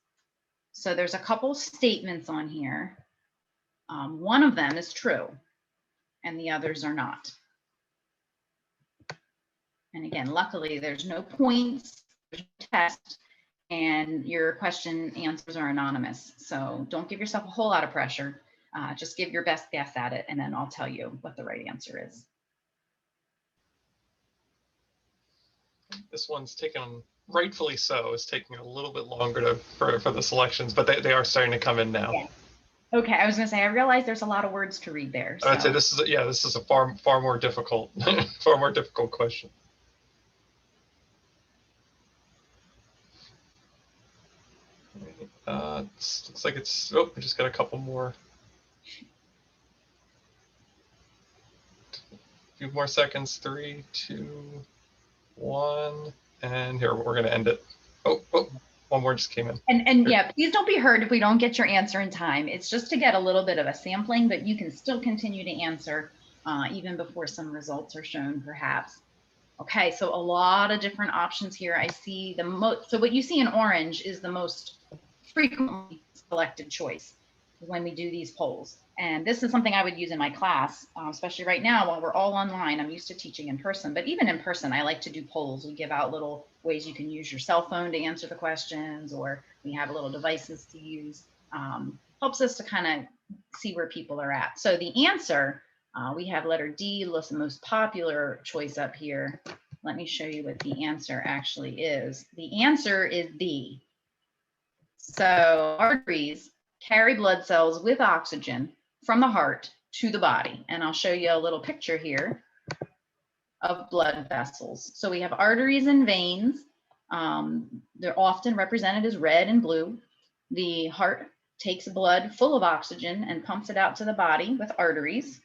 So there's a couple statements on here. One of them is true and the others are not. And again, luckily there's no points, there's no test, and your question answers are anonymous. So don't give yourself a whole lot of pressure. Just give your best guess at it, and then I'll tell you what the right answer is. This one's taken, rightfully so, is taking a little bit longer for the selections, but they are starting to come in now. Yeah. Okay, I was going to say, I realize there's a lot of words to read there. So. I'd say this is a far more difficult, far more difficult question. Looks like it's, we just got a couple more. A few more seconds, 3, 2, 1, and here, we're gonna end it. Oh, one more just came in. And yeah, please don't be hurt if we don't get your answer in time. It's just to get a little bit of a sampling, but you can still continue to answer even before some results are shown, perhaps. Okay, so a lot of different options here. I see the most, so what you see in orange is the most frequently selected choice when we do these polls. And this is something I would use in my class, especially right now while we're all online. I'm used to teaching in person, but even in person, I like to do polls. We give out little ways you can use your cell phone to answer the questions, or we have little devices to use. Helps us to kind of see where people are at. So the answer, we have letter D, the most popular choice up here. Let me show you what the answer actually is. The answer is D. So arteries carry blood cells with oxygen from the heart to the body. And I'll show you a little picture here of blood vessels. So we have arteries and veins. They're often represented as red and blue. The heart takes blood full of oxygen and pumps it out to the body with arteries.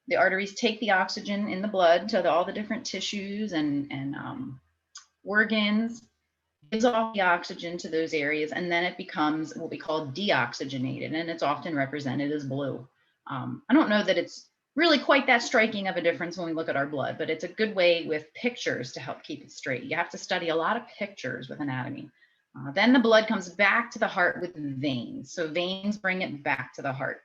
The arteries take the oxygen in the blood to all the different tissues and organs, gives off the oxygen to those areas, and then it becomes what we call deoxygenated, and it's often represented as blue. I don't know that it's really quite that striking of a difference when we look at our blood, but it's a good way with pictures to help keep it straight. You have to study a lot of pictures with anatomy. Then the blood comes back to the heart with veins. So veins bring it back to the heart.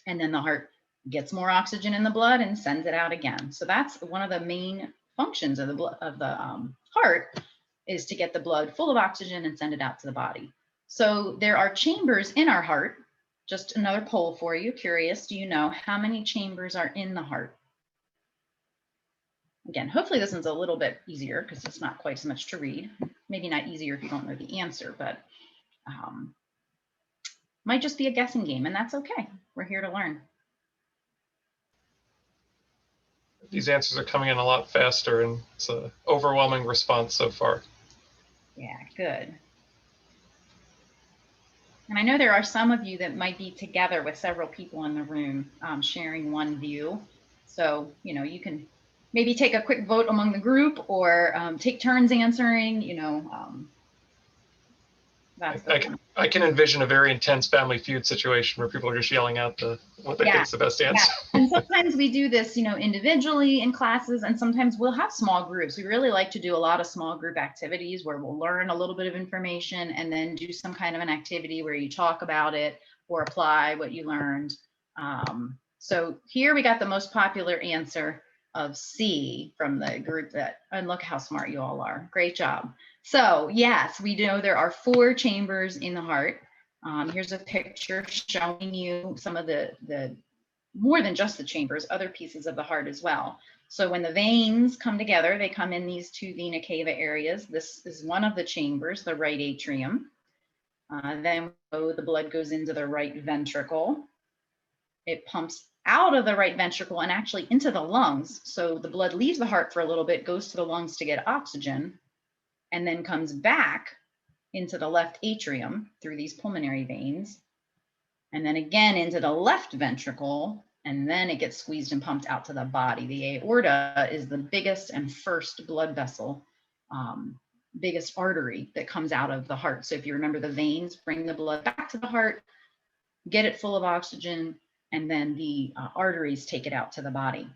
And then the heart gets more oxygen in the blood and sends it out again. So that's one of the main functions of the heart, is to get the blood full of oxygen and send it out to the body. So there are chambers in our heart. Just another poll for you. Curious, do you know how many chambers are in the heart? Again, hopefully this one's a little bit easier because it's not quite as much to read. Maybe not easier if you don't know the answer, but might just be a guessing game, and that's okay. We're here to learn. These answers are coming in a lot faster, and it's an overwhelming response so far. Yeah, good. And I know there are some of you that might be together with several people in the room sharing one view. So, you know, you can maybe take a quick vote among the group, or take turns answering, you know. I can envision a very intense Family Feud situation where people are just yelling out what they think is the best answer. Yeah. And sometimes we do this, you know, individually in classes, and sometimes we'll have small groups. We really like to do a lot of small group activities where we'll learn a little bit of information and then do some kind of an activity where you talk about it or apply what you learned. So here we got the most popular answer of C from the group and look how smart you all are. Great job. So yes, we know there are 4 chambers in the heart. Here's a picture showing you some of the more than just the chambers, other pieces of the heart as well. So when the veins come together, they come in these 2 vena cava areas. This is one of the chambers, the right atrium. Then the blood goes into the right ventricle. It pumps out of the right ventricle and actually into the lungs. So the blood leaves the heart for a little bit, goes to the lungs to get oxygen, and then comes back into the left atrium through these pulmonary veins, and then again into the left ventricle, and then it gets squeezed and pumped out to the body. The aorta is the biggest and first blood vessel, biggest artery that comes out of the heart. So if you remember, the veins bring the blood back to the heart, get it full of oxygen, and then the arteries take it out to the body.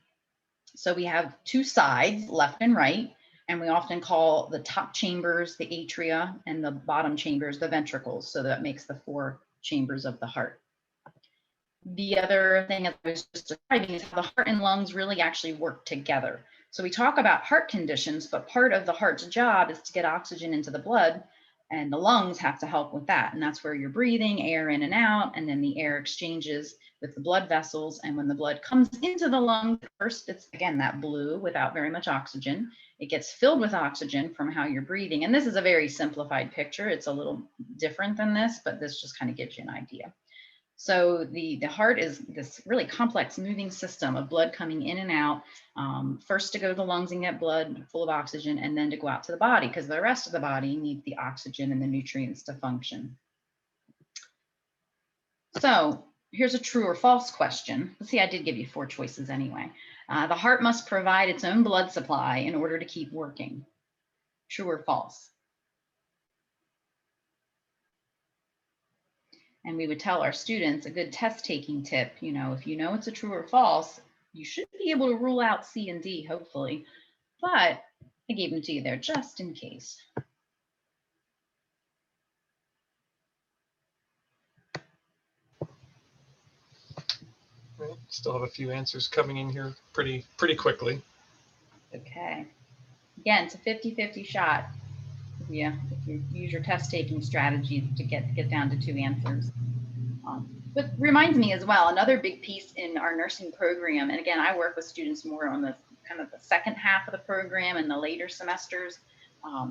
So we have 2 sides, left and right, and we often call the top chambers the atria and the bottom chambers the ventricles. So that makes the 4 chambers of the heart. The other thing that I was just describing is how the heart and lungs really actually work together. So we talk about heart conditions, but part of the heart's job is to get oxygen into the blood, and the lungs have to help with that. And that's where you're breathing air in and out, and then the air exchanges with the blood vessels. And when the blood comes into the lungs, first it's again that blue without very much oxygen. It gets filled with oxygen from how you're breathing. And this is a very simplified picture. It's a little different than this, but this just kind of gives you an idea. So the heart is this really complex moving system of blood coming in and out, first to go to the lungs and get blood full of oxygen, and then to go out to the body, because the rest of the body needs the oxygen and the nutrients to function. So here's a true or false question. Let's see, I did give you 4 choices anyway. The heart must provide its own blood supply in order to keep working. True or false? And we would tell our students a good test taking tip, you know, if you know it's a true or false, you should be able to rule out C and D, hopefully. But I gave them to you there just in case. Right. Still have a few answers coming in here pretty quickly. Okay. Again, it's a 50-50 shot. Yeah, if you use your test taking strategy to get down to 2 answers. But reminds me as well, another big piece in our nursing program, and again, I work with students more on the kind of the second half of the program and the later semesters.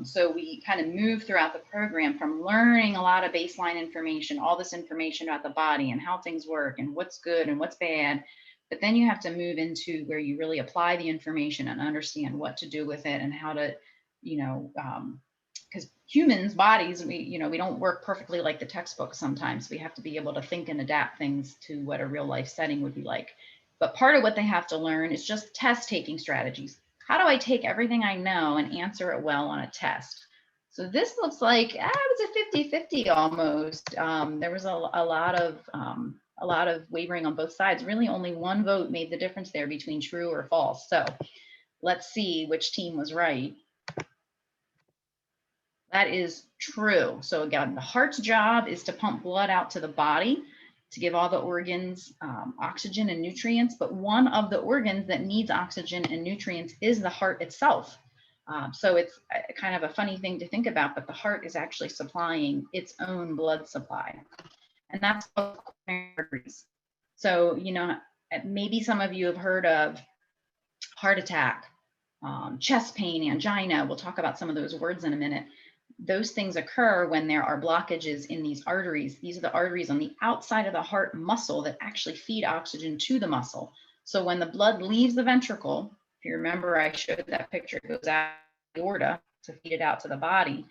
So we kind of move throughout the program from learning a lot of baseline information, all this information about the body and how things work and what's good and what's bad. But then you have to move into where you really apply the information and understand what to do with it and how to, because humans' bodies, we don't work perfectly like the textbook sometimes. We have to be able to think and adapt things to what a real life setting would be like. But part of what they have to learn is just test taking strategies. How do I take everything I know and answer it well on a test? So this looks like it was a 50-50 almost. There was a lot of wavering on both sides. Really only one vote made the difference there between true or false. So let's see which team was right. That is true. So again, the heart's job is to pump blood out to the body to give all the organs oxygen and nutrients. But one of the organs that needs oxygen and nutrients is the heart itself. So it's kind of a funny thing to think about, but the heart is actually supplying its own blood supply. And that's called coronary arteries. So, maybe some of you have heard of heart attack, chest pain, angina. We'll talk about some of those words in a minute. Those things occur when there are blockages in these arteries. These are the arteries on the outside of the heart muscle that actually feed oxygen to the muscle. So when the blood leaves the ventricle, if you remember, I showed that picture, it goes out the aorta to feed it out to the body.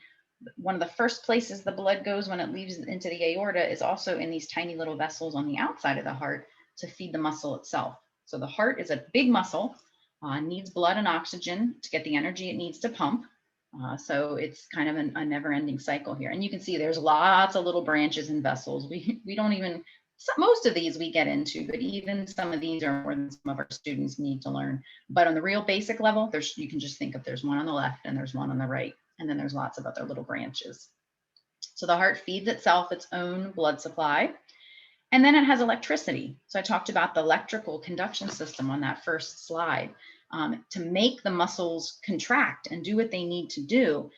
One of the first places the blood goes when it leaves into the aorta is also in these tiny little vessels on the outside of the heart to feed the muscle itself. So the heart is a big muscle, needs blood and oxygen to get the energy it needs to pump. So it's kind of a never-ending cycle here. And you can see there's lots of little branches and vessels. We don't even, most of these we get into, but even some of these are more than some of our students need to learn. But on the real basic level, you can just think of there's one on the left and there's one on the right, and then there's lots of other little branches. So the heart feeds itself its own blood supply, and then it has electricity. So I talked about the electrical conduction system on that first slide. To make the muscles contract and do what they need to do,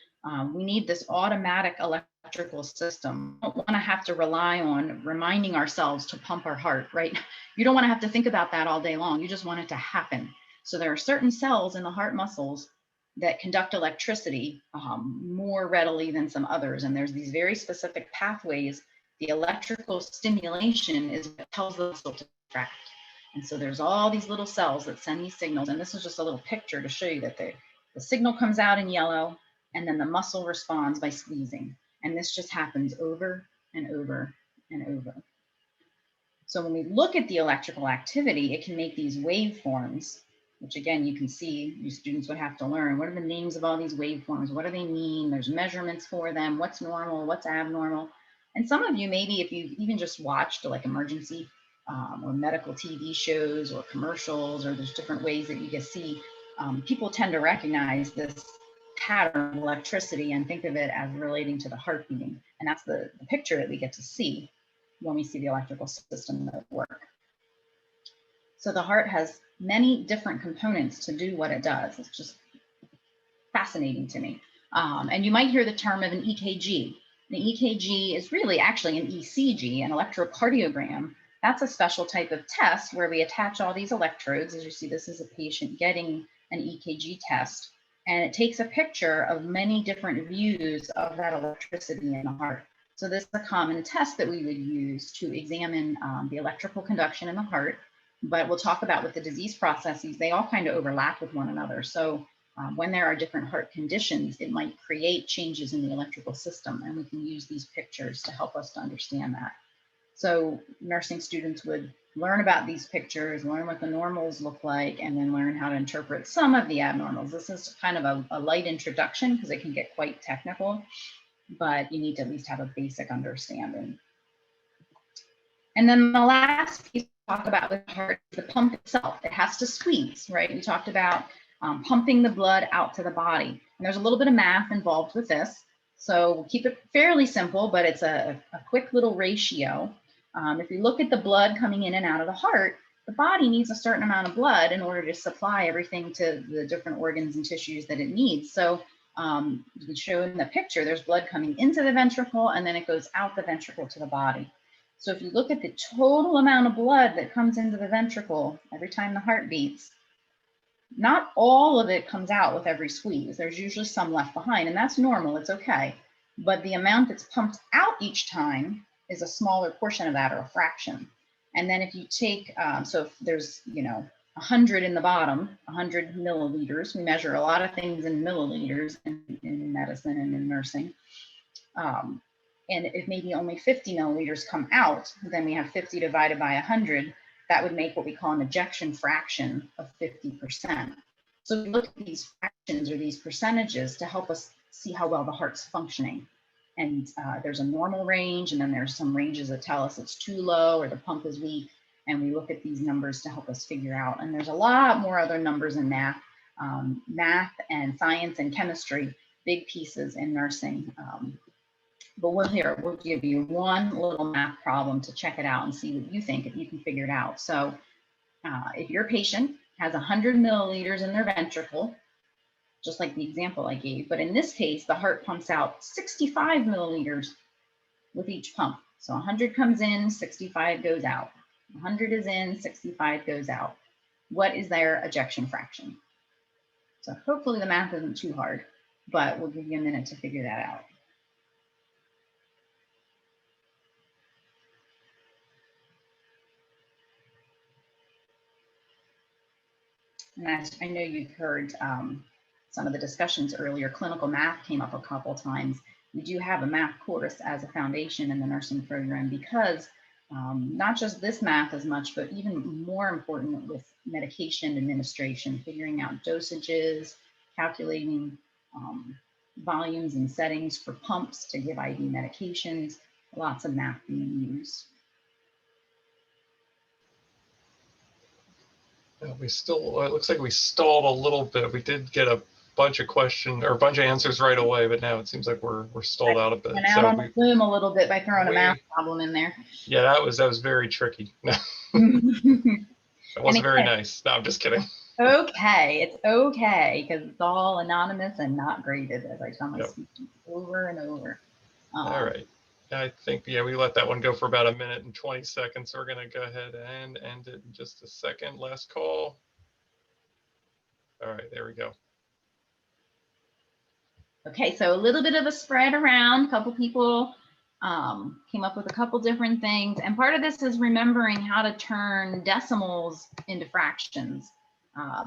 we need this automatic electrical system. We don't want to have to rely on reminding ourselves to pump our heart, right? You don't want to have to think about that all day long. You just want it to happen. So there are certain cells in the heart muscles that conduct electricity more readily than some others. And there's these very specific pathways. The electrical stimulation is what tells the muscle to contract. And so there's all these little cells that send these signals. And this is just a little picture to show you that the signal comes out in yellow, and then the muscle responds by squeezing. And this just happens over and over and over. So when we look at the electrical activity, it can make these waveforms, which again, you can see, you students would have to learn. What are the names of all these waveforms? What do they mean? There's measurements for them. What's normal? What's abnormal? And some of you, maybe if you've even just watched like emergency or medical TV shows or commercials, or there's different ways that you can see, people tend to recognize this pattern of electricity and think of it as relating to the heart beating. And that's the picture that we get to see when we see the electrical system at work. So the heart has many different components to do what it does. It's just fascinating to me. And you might hear the term of an EKG. The EKG is really actually an ECG, an electrocardiogram. That's a special type of test where we attach all these electrodes. As you see, this is a patient getting an EKG test, and it takes a picture of many different views of that electricity in the heart. So this is a common test that we would use to examine the electrical conduction in the heart, but we'll talk about with the disease processes, they all kind of overlap with one another. So when there are different heart conditions, it might create changes in the electrical system, and we can use these pictures to help us to understand that. So nursing students would learn about these pictures, learn what the normals look like, and then learn how to interpret some of the abnormals. This is kind of a light introduction because it can get quite technical, but you need to at least have a basic understanding. And then the last piece we talk about with the heart is the pump itself. It has to squeeze, right? We talked about pumping the blood out to the body. And there's a little bit of math involved with this. So we'll keep it fairly simple, but it's a quick little ratio. If you look at the blood coming in and out of the heart, the body needs a certain amount of blood in order to supply everything to the different organs and tissues that it needs. So we show in the picture, there's blood coming into the ventricle, and then it goes out the ventricle to the body. So if you look at the total amount of blood that comes into the ventricle every time the heart beats, Not all of it comes out with every squeeze. There's usually some left behind, and that's normal, it's okay. But the amount that's pumped out each time is a smaller portion of that, or a fraction. And then if you take, so if there's, 100 in the bottom, 100 milliliters, we measure a lot of things in milliliters in medicine and in nursing. And if maybe only 50 milliliters come out, then we have 50 divided by 100. That would make what we call an ejection fraction of 50%. So we look at these fractions or these percentages to help us see how well the heart's functioning. And there's a normal range, and then there's some ranges that tell us it's too low or the pump is weak. And we look at these numbers to help us figure out. And there's a lot more other numbers in math, math and science and chemistry, big pieces in nursing. But we'll give you one little math problem to check it out and see what you think, if you can figure it out. So if your patient has 100 milliliters in their ventricle, just like the example I gave, but in this case, the heart pumps out 65 milliliters with each pump. So 100 comes in, 65 goes out. 100 is in, 65 goes out. What is their ejection fraction? So hopefully the math isn't too hard, but we'll give you a minute to figure that out. And as I know you've heard some of the discussions earlier, clinical math came up a couple times. We do have a math course as a foundation in the nursing program because not just this math as much, but even more important with medication administration, figuring out dosages, calculating volumes and settings for pumps to give IV medications, lots of math being used. We still, it looks like we stalled a little bit. We did get a bunch of questions or a bunch of answers right away, but now it seems like we're stalled out a bit. And out on the Zoom a little bit by throwing a math problem in there. Yeah, that was very tricky. It wasn't very nice. No, I'm just kidding. Okay, it's okay because it's all anonymous and not graded, as I tell my students over and over. All right. I think, yeah, we let that one go for about 1 minute and 20 seconds. So we're going to go ahead and end it in just a second. Last call. All right, there we go. Okay, so a little bit of a spread around. A couple people came up with a couple different things. And part of this is remembering how to turn decimals into fractions.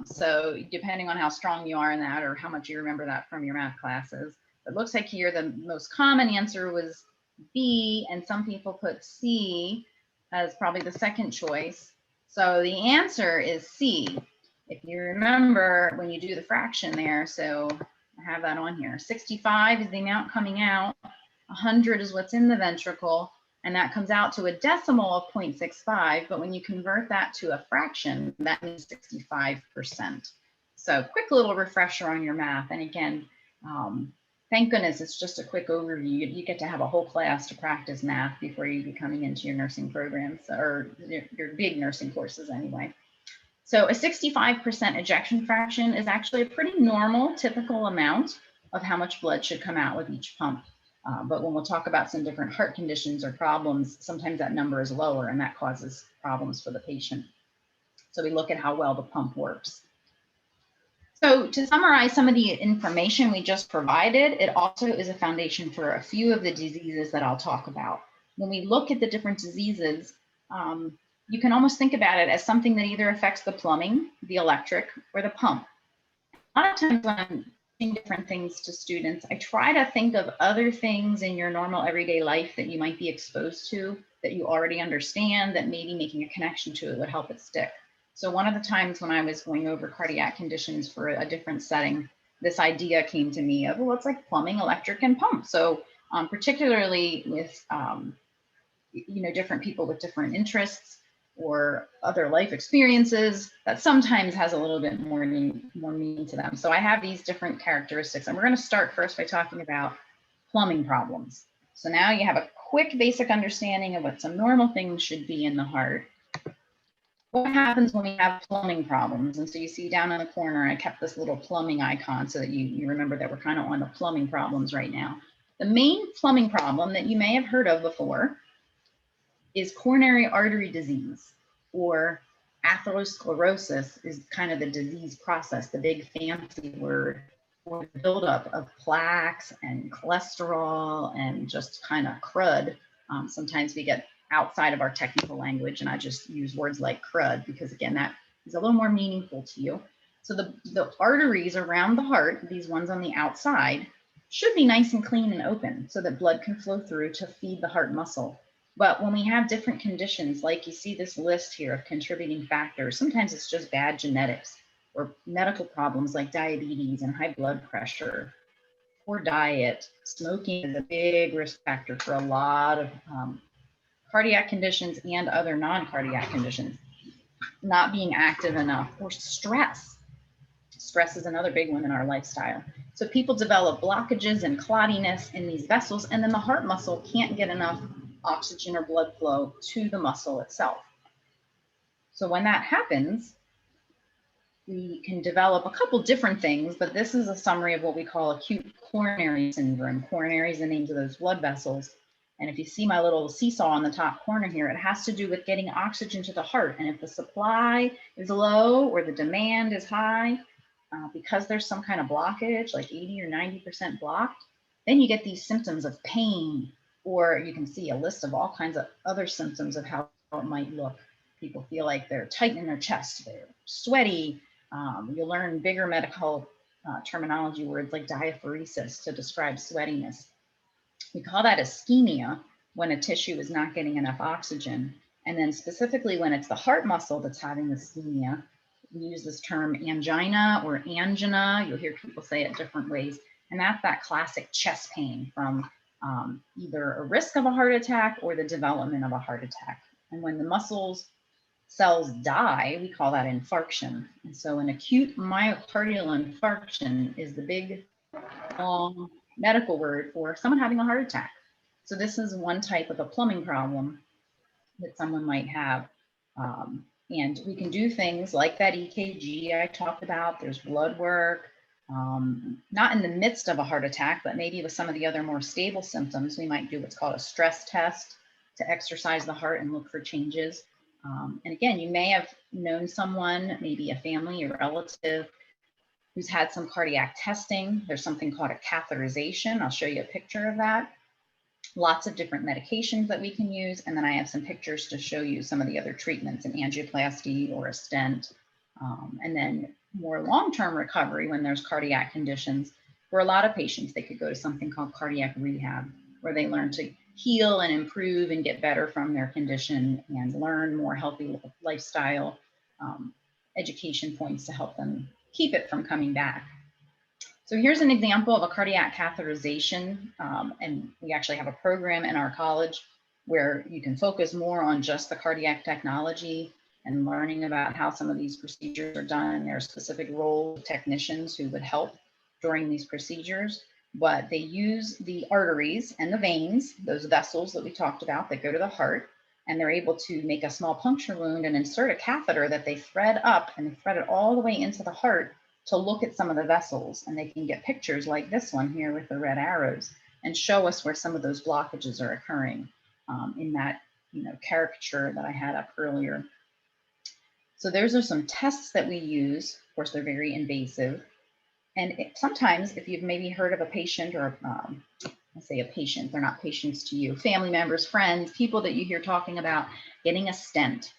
So depending on how strong you are in that or how much you remember that from your math classes, it looks like here the most common answer was B, and some people put C as probably the second choice. So the answer is C. If you remember when you do the fraction there, so I have that on here. 65 is the amount coming out, 100 is what's in the ventricle, and that comes out to a decimal of 0.65. But when you convert that to a fraction, that means 65%. So quick little refresher on your math. And again, thank goodness it's just a quick overview. You get to have a whole class to practice math before you be coming into your nursing programs or your big nursing courses anyway. So a 65% ejection fraction is actually a pretty normal, typical amount of how much blood should come out with each pump. But when we'll talk about some different heart conditions or problems, sometimes that number is lower and that causes problems for the patient. So we look at how well the pump works. So to summarize some of the information we just provided, it also is a foundation for a few of the diseases that I'll talk about. When we look at the different diseases, you can almost think about it as something that either affects the plumbing, the electric, or the pump. A lot of times when I'm teaching different things to students, I try to think of other things in your normal everyday life that you might be exposed to, that you already understand, that maybe making a connection to it would help it stick. So one of the times when I was going over cardiac conditions for a different setting, this idea came to me of, well, it's like plumbing, electric, and pump. So particularly with, different people with different interests or other life experiences, that sometimes has a little bit more meaning to them. So I have these different characteristics, and we're going to start first by talking about plumbing problems. So now you have a quick basic understanding of what some normal things should be in the heart. What happens when we have plumbing problems? And so you see down in the corner, I kept this little plumbing icon so that you remember that we're kind of on the plumbing problems right now. The main plumbing problem that you may have heard of before is coronary artery disease, or atherosclerosis is kind of the disease process, the big fancy word for the buildup of plaques and cholesterol and just kind of crud. Sometimes we get outside of our technical language, and I just use words like crud because, again, that is a little more meaningful to you. So the arteries around the heart, these ones on the outside, should be nice and clean and open so that blood can flow through to feed the heart muscle. But when we have different conditions, like you see this list here of contributing factors, sometimes it's just bad genetics or medical problems like diabetes and high blood pressure, poor diet. Smoking is a big risk factor for a lot of cardiac conditions and other non-cardiac conditions. Not being active enough, or stress. Stress is another big one in our lifestyle. So people develop blockages and clottiness in these vessels, and then the heart muscle can't get enough oxygen or blood flow to the muscle itself. So when that happens, we can develop a couple different things, but this is a summary of what we call acute coronary syndrome. Coronary is the names of those blood vessels. And if you see my little seesaw on the top corner here, it has to do with getting oxygen to the heart. And if the supply is low or the demand is high, because there's some kind of blockage, like 80 or 90% blocked, then you get these symptoms of pain, or you can see a list of all kinds of other symptoms of how it might look. People feel like they're tight in their chest, they're sweaty. You'll learn bigger medical terminology words like diaphoresis to describe sweatiness. We call that ischemia when a tissue is not getting enough oxygen. And then specifically when it's the heart muscle that's having ischemia, we use this term angina or angina. You'll hear people say it different ways. And that's that classic chest pain from either a risk of a heart attack or the development of a heart attack. And when the muscles cells die, we call that infarction. And so an acute myocardial infarction is the big, long medical word for someone having a heart attack. So this is one type of a plumbing problem that someone might have. And we can do things like that EKG I talked about. There's blood work, not in the midst of a heart attack, but maybe with some of the other more stable symptoms. We might do what's called a stress test to exercise the heart and look for changes. And again, you may have known someone, maybe a family or relative, who's had some cardiac testing. There's something called a catheterization. I'll show you a picture of that. Lots of different medications that we can use. And then I have some pictures to show you some of the other treatments, an angioplasty or a stent. And then more long-term recovery when there's cardiac conditions. For a lot of patients, they could go to something called cardiac rehab, where they learn to heal and improve and get better from their condition and learn more healthy lifestyle education points to help them keep it from coming back. So here's an example of a cardiac catheterization. And we actually have a program in our college where you can focus more on just the cardiac technology and learning about how some of these procedures are done. There are specific role technicians who would help during these procedures, but they use the arteries and the veins, those vessels that we talked about that go to the heart, and they're able to make a small puncture wound and insert a catheter that they thread up, and they thread it all the way into the heart to look at some of the vessels. And they can get pictures like this one here with the red arrows and show us where some of those blockages are occurring in that caricature that I had up earlier. So those are some tests that we use. Of course, they're very invasive. And sometimes if you've maybe heard of a patient or I say a patient, they're not patients to you, family members, friends, people that you hear talking about getting a stent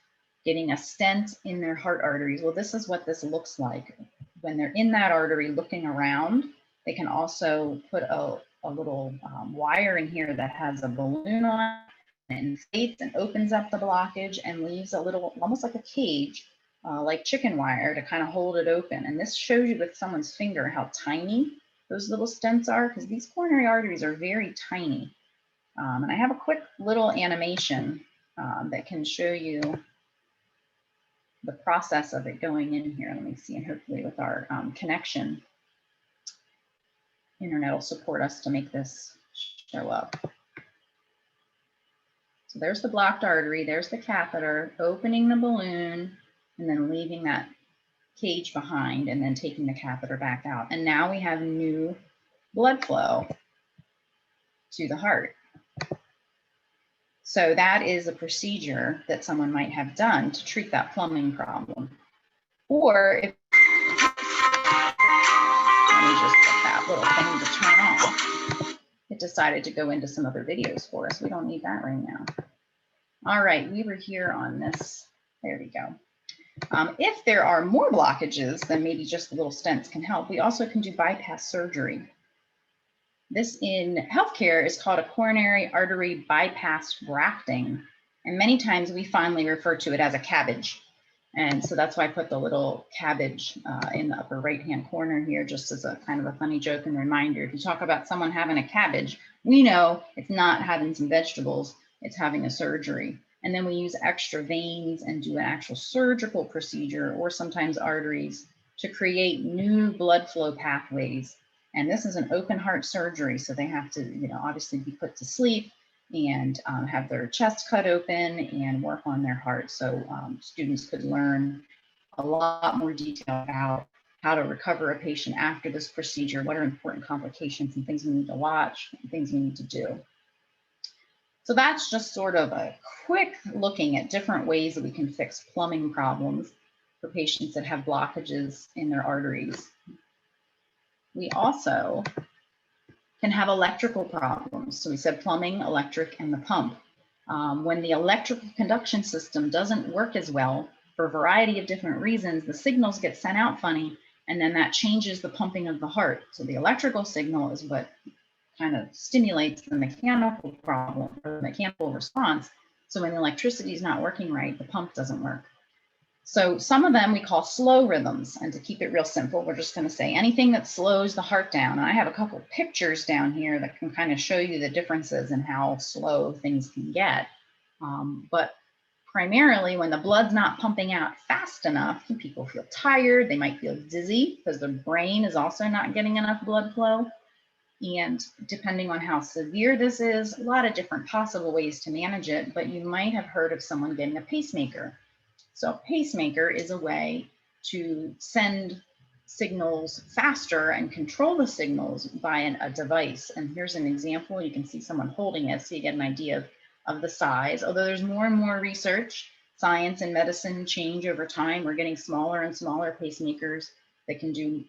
in their heart arteries. Well, this is what this looks like. When they're in that artery looking around, they can also put a little wire in here that has a balloon on it, and inflates and opens up the blockage and leaves a little, almost like a cage, like chicken wire to kind of hold it open. And this shows you with someone's finger how tiny those little stents are, because these coronary arteries are very tiny. And I have a quick little animation that can show you the process of it going in here. Let me see, and hopefully with our connection, internet will support us to make this show up. So there's the blocked artery, there's the catheter, opening the balloon, and then leaving that cage behind, and then taking the catheter back out. And now we have new blood flow to the heart. So that is a procedure that someone might have done to treat that plumbing problem. Or if, let me just get that little thing to turn off. It decided to go into some other videos for us. We don't need that right now. All right, we were here on this. There we go. If there are more blockages than maybe just the little stents can help, we also can do bypass surgery. This in healthcare is called a coronary artery bypass grafting. And many times we finally refer to it as a cabbage. And so that's why I put the little cabbage in the upper right-hand corner here, just as a kind of a funny joke and reminder. If you talk about someone having a cabbage, we know it's not having some vegetables, it's having a surgery. And then we use extra veins and do an actual surgical procedure, or sometimes arteries, to create new blood flow pathways. And this is an open heart surgery, so they have to, obviously be put to sleep and have their chest cut open and work on their heart. So students could learn a lot more detail about how to recover a patient after this procedure, what are important complications and things we need to watch, and things we need to do. So that's just sort of a quick looking at different ways that we can fix plumbing problems for patients that have blockages in their arteries. We also can have electrical problems. So we said plumbing, electric, and the pump. When the electrical conduction system doesn't work as well, for a variety of different reasons, the signals get sent out funny, and then that changes the pumping of the heart. So the electrical signal is what kind of stimulates the mechanical problem or the mechanical response. So when the electricity is not working right, the pump doesn't work. So some of them we call slow rhythms, and to keep it real simple, we're just going to say anything that slows the heart down. And I have a couple pictures down here that can kind of show you the differences in how slow things can get. But primarily when the blood's not pumping out fast enough, people feel tired, they might feel dizzy because their brain is also not getting enough blood flow. And depending on how severe this is, a lot of different possible ways to manage it, but you might have heard of someone getting a pacemaker. So a pacemaker is a way to send signals faster and control the signals by a device. And here's an example. You can see someone holding it so you get an idea of the size. Although there's more and more research, science and medicine change over time. We're getting smaller and smaller pacemakers that can do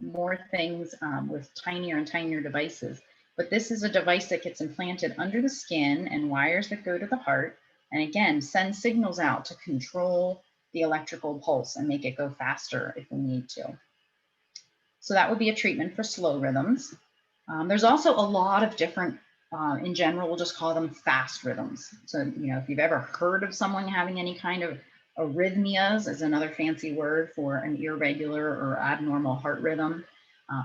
more things with tinier and tinier devices. But this is a device that gets implanted under the skin and wires that go to the heart. And again, send signals out to control the electrical pulse and make it go faster if we need to. So that would be a treatment for slow rhythms. There's also a lot of different, in general, we'll just call them fast rhythms. So, if you've ever heard of someone having any kind of arrhythmias, is another fancy word for an irregular or abnormal heart rhythm.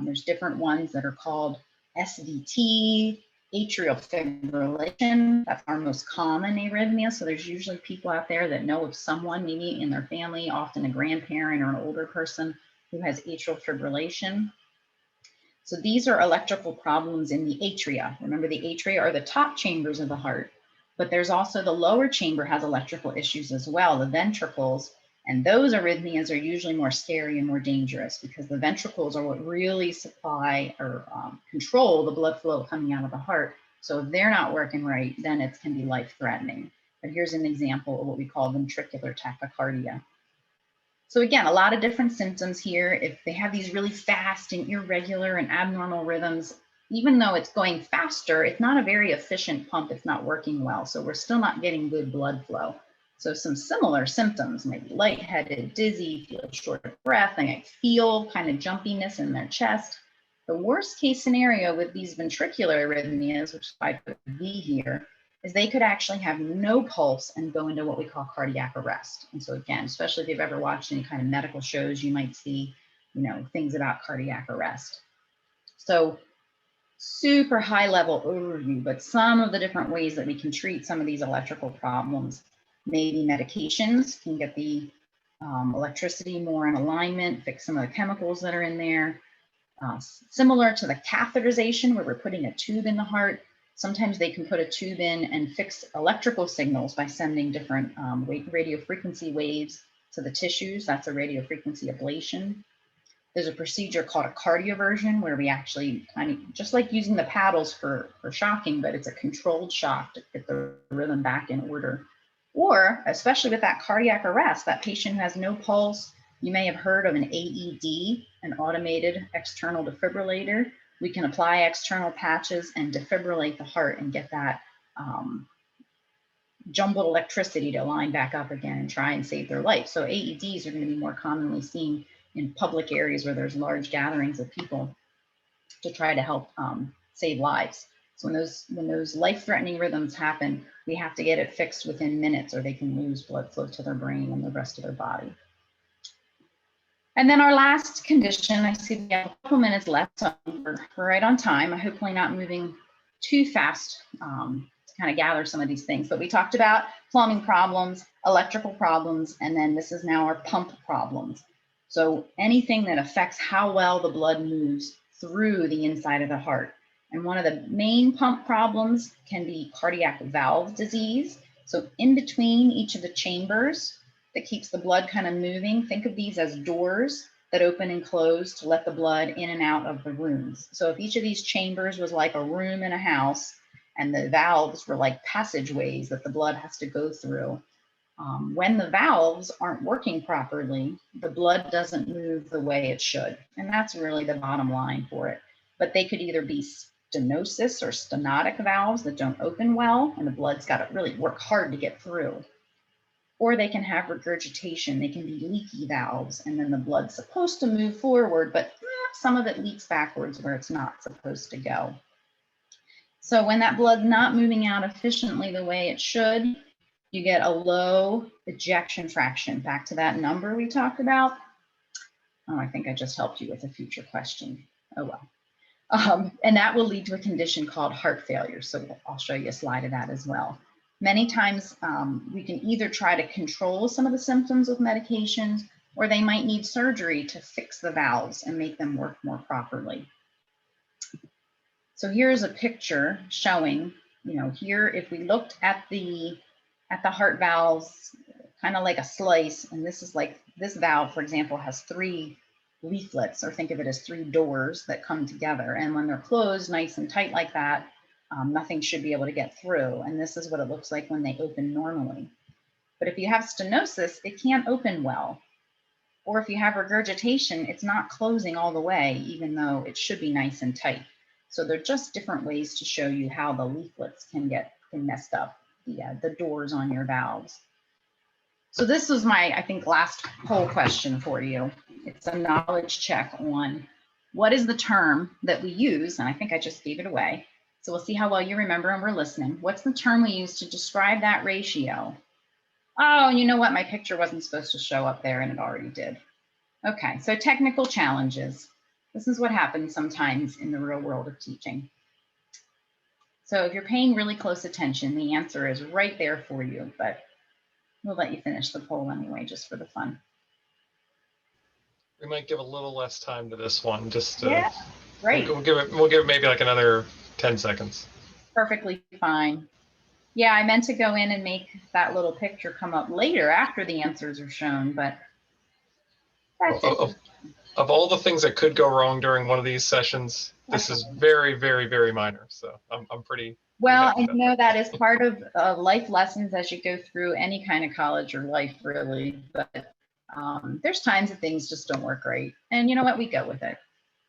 There's different ones that are called SVT, atrial fibrillation. That's our most common arrhythmia. So there's usually people out there that know of someone, maybe in their family, often a grandparent or an older person who has atrial fibrillation. So these are electrical problems in the atria. Remember, the atria are the top chambers of the heart, but there's also the lower chamber has electrical issues as well, the ventricles. And those arrhythmias are usually more scary and more dangerous because the ventricles are what really supply or control the blood flow coming out of the heart. So if they're not working right, then it can be life-threatening. But here's an example of what we call ventricular tachycardia. So again, a lot of different symptoms here. If they have these really fast and irregular and abnormal rhythms, even though it's going faster, it's not a very efficient pump. It's not working well. So we're still not getting good blood flow. So some similar symptoms, maybe lightheaded, dizzy, feel short of breath, they might feel kind of jumpiness in their chest. The worst case scenario with these ventricular arrhythmias, which I put V here, is they could actually have no pulse and go into what we call cardiac arrest. And so again, especially if you've ever watched any kind of medical shows, you might see, things about cardiac arrest. So super high level overview, but some of the different ways that we can treat some of these electrical problems. Maybe medications can get the electricity more in alignment, fix some of the chemicals that are in there. Similar to the catheterization where we're putting a tube in the heart, sometimes they can put a tube in and fix electrical signals by sending different radio frequency waves to the tissues. That's a radio frequency ablation. There's a procedure called a cardioversion where we actually kind of just like using the paddles for shocking, but it's a controlled shock to get the rhythm back in order. Or especially with that cardiac arrest, that patient who has no pulse, you may have heard of an AED, an automated external defibrillator. We can apply external patches and defibrillate the heart and get that jumbled electricity to line back up again and try and save their life. So AEDs are going to be more commonly seen in public areas where there's large gatherings of people to try to help save lives. So when those life-threatening rhythms happen, we have to get it fixed within minutes or they can lose blood flow to their brain and the rest of their body. And then our last condition, I see we have a couple minutes left, so we're right on time. I'm hopefully not moving too fast to kind of gather some of these things. But we talked about plumbing problems, electrical problems, and then this is now our pump problems. So anything that affects how well the blood moves through the inside of the heart. And one of the main pump problems can be cardiac valve disease. So in between each of the chambers that keeps the blood kind of moving, think of these as doors that open and close to let the blood in and out of the rooms. So if each of these chambers was like a room in a house and the valves were like passageways that the blood has to go through, when the valves aren't working properly, the blood doesn't move the way it should. And that's really the bottom line for it. But they could either be stenosis or stenotic valves that don't open well, and the blood's got to really work hard to get through. Or they can have regurgitation. They can be leaky valves, and then the blood's supposed to move forward, but some of it leaks backwards where it's not supposed to go. So when that blood's not moving out efficiently the way it should, you get a low ejection fraction. Back to that number we talked about. Oh, I think I just helped you with a future question. Oh, well. And that will lead to a condition called heart failure. So I'll show you a slide of that as well. Many times we can either try to control some of the symptoms with medications, or they might need surgery to fix the valves and make them work more properly. So here's a picture showing, here, if we looked at the heart valves, kind of like a slice, and this is like, this valve, for example, has 3 leaflets, or think of it as 3 doors that come together. And when they're closed nice and tight like that, nothing should be able to get through. And this is what it looks like when they open normally. But if you have stenosis, it can't open well. Or if you have regurgitation, it's not closing all the way, even though it should be nice and tight. So they're just different ways to show you how the leaflets can get messed up, the doors on your valves. So this was my, I think, last poll question for you. It's a knowledge check on what is the term that we use, and I think I just gave it away. So we'll see how well you remember and we're listening. What's the term we use to describe that ratio? Oh, you know what? My picture wasn't supposed to show up there and it already did. Okay, so technical challenges. This is what happens sometimes in the real world of teaching. So if you're paying really close attention, the answer is right there for you, but we'll let you finish the poll anyway, just for the fun. We might give a little less time to this one, just to, yeah, right. We'll give it maybe like another 10 seconds. Perfectly fine. Yeah, I meant to go in and make that little picture come up later after the answers are shown, but that's it. Of all the things that could go wrong during one of these sessions, this is very, very, very minor. So I'm pretty. Well, I know that is part of life lessons as you go through any kind of college or life, really. But there's times that things just don't work right. And you know what? We go with it.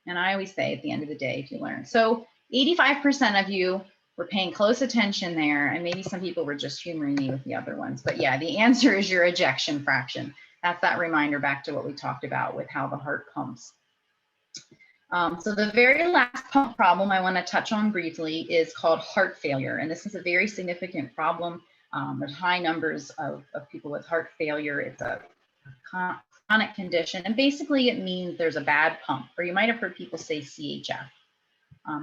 And I always say at the end of the day, if you learn. So 85% of you were paying close attention there. And maybe some people were just humoring me with the other ones. But yeah, the answer is your ejection fraction. That's that reminder back to what we talked about with how the heart pumps. So the very last pump problem I want to touch on briefly is called heart failure. And this is a very significant problem. There's high numbers of people with heart failure. It's a chronic condition. And basically it means there's a bad pump, or you might have heard people say CHF.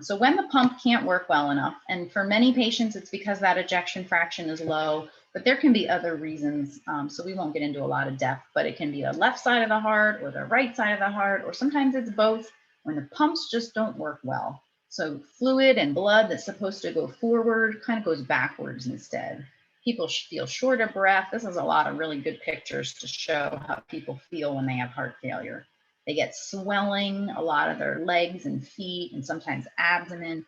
So when the pump can't work well enough, and for many patients, it's because that ejection fraction is low, but there can be other reasons. So we won't get into a lot of depth, but it can be the left side of the heart or the right side of the heart, or sometimes it's both, when the pumps just don't work well. So fluid and blood that's supposed to go forward kind of goes backwards instead. People feel short of breath. This is a lot of really good pictures to show how people feel when they have heart failure. They get swelling, a lot of their legs and feet, and sometimes abdomen.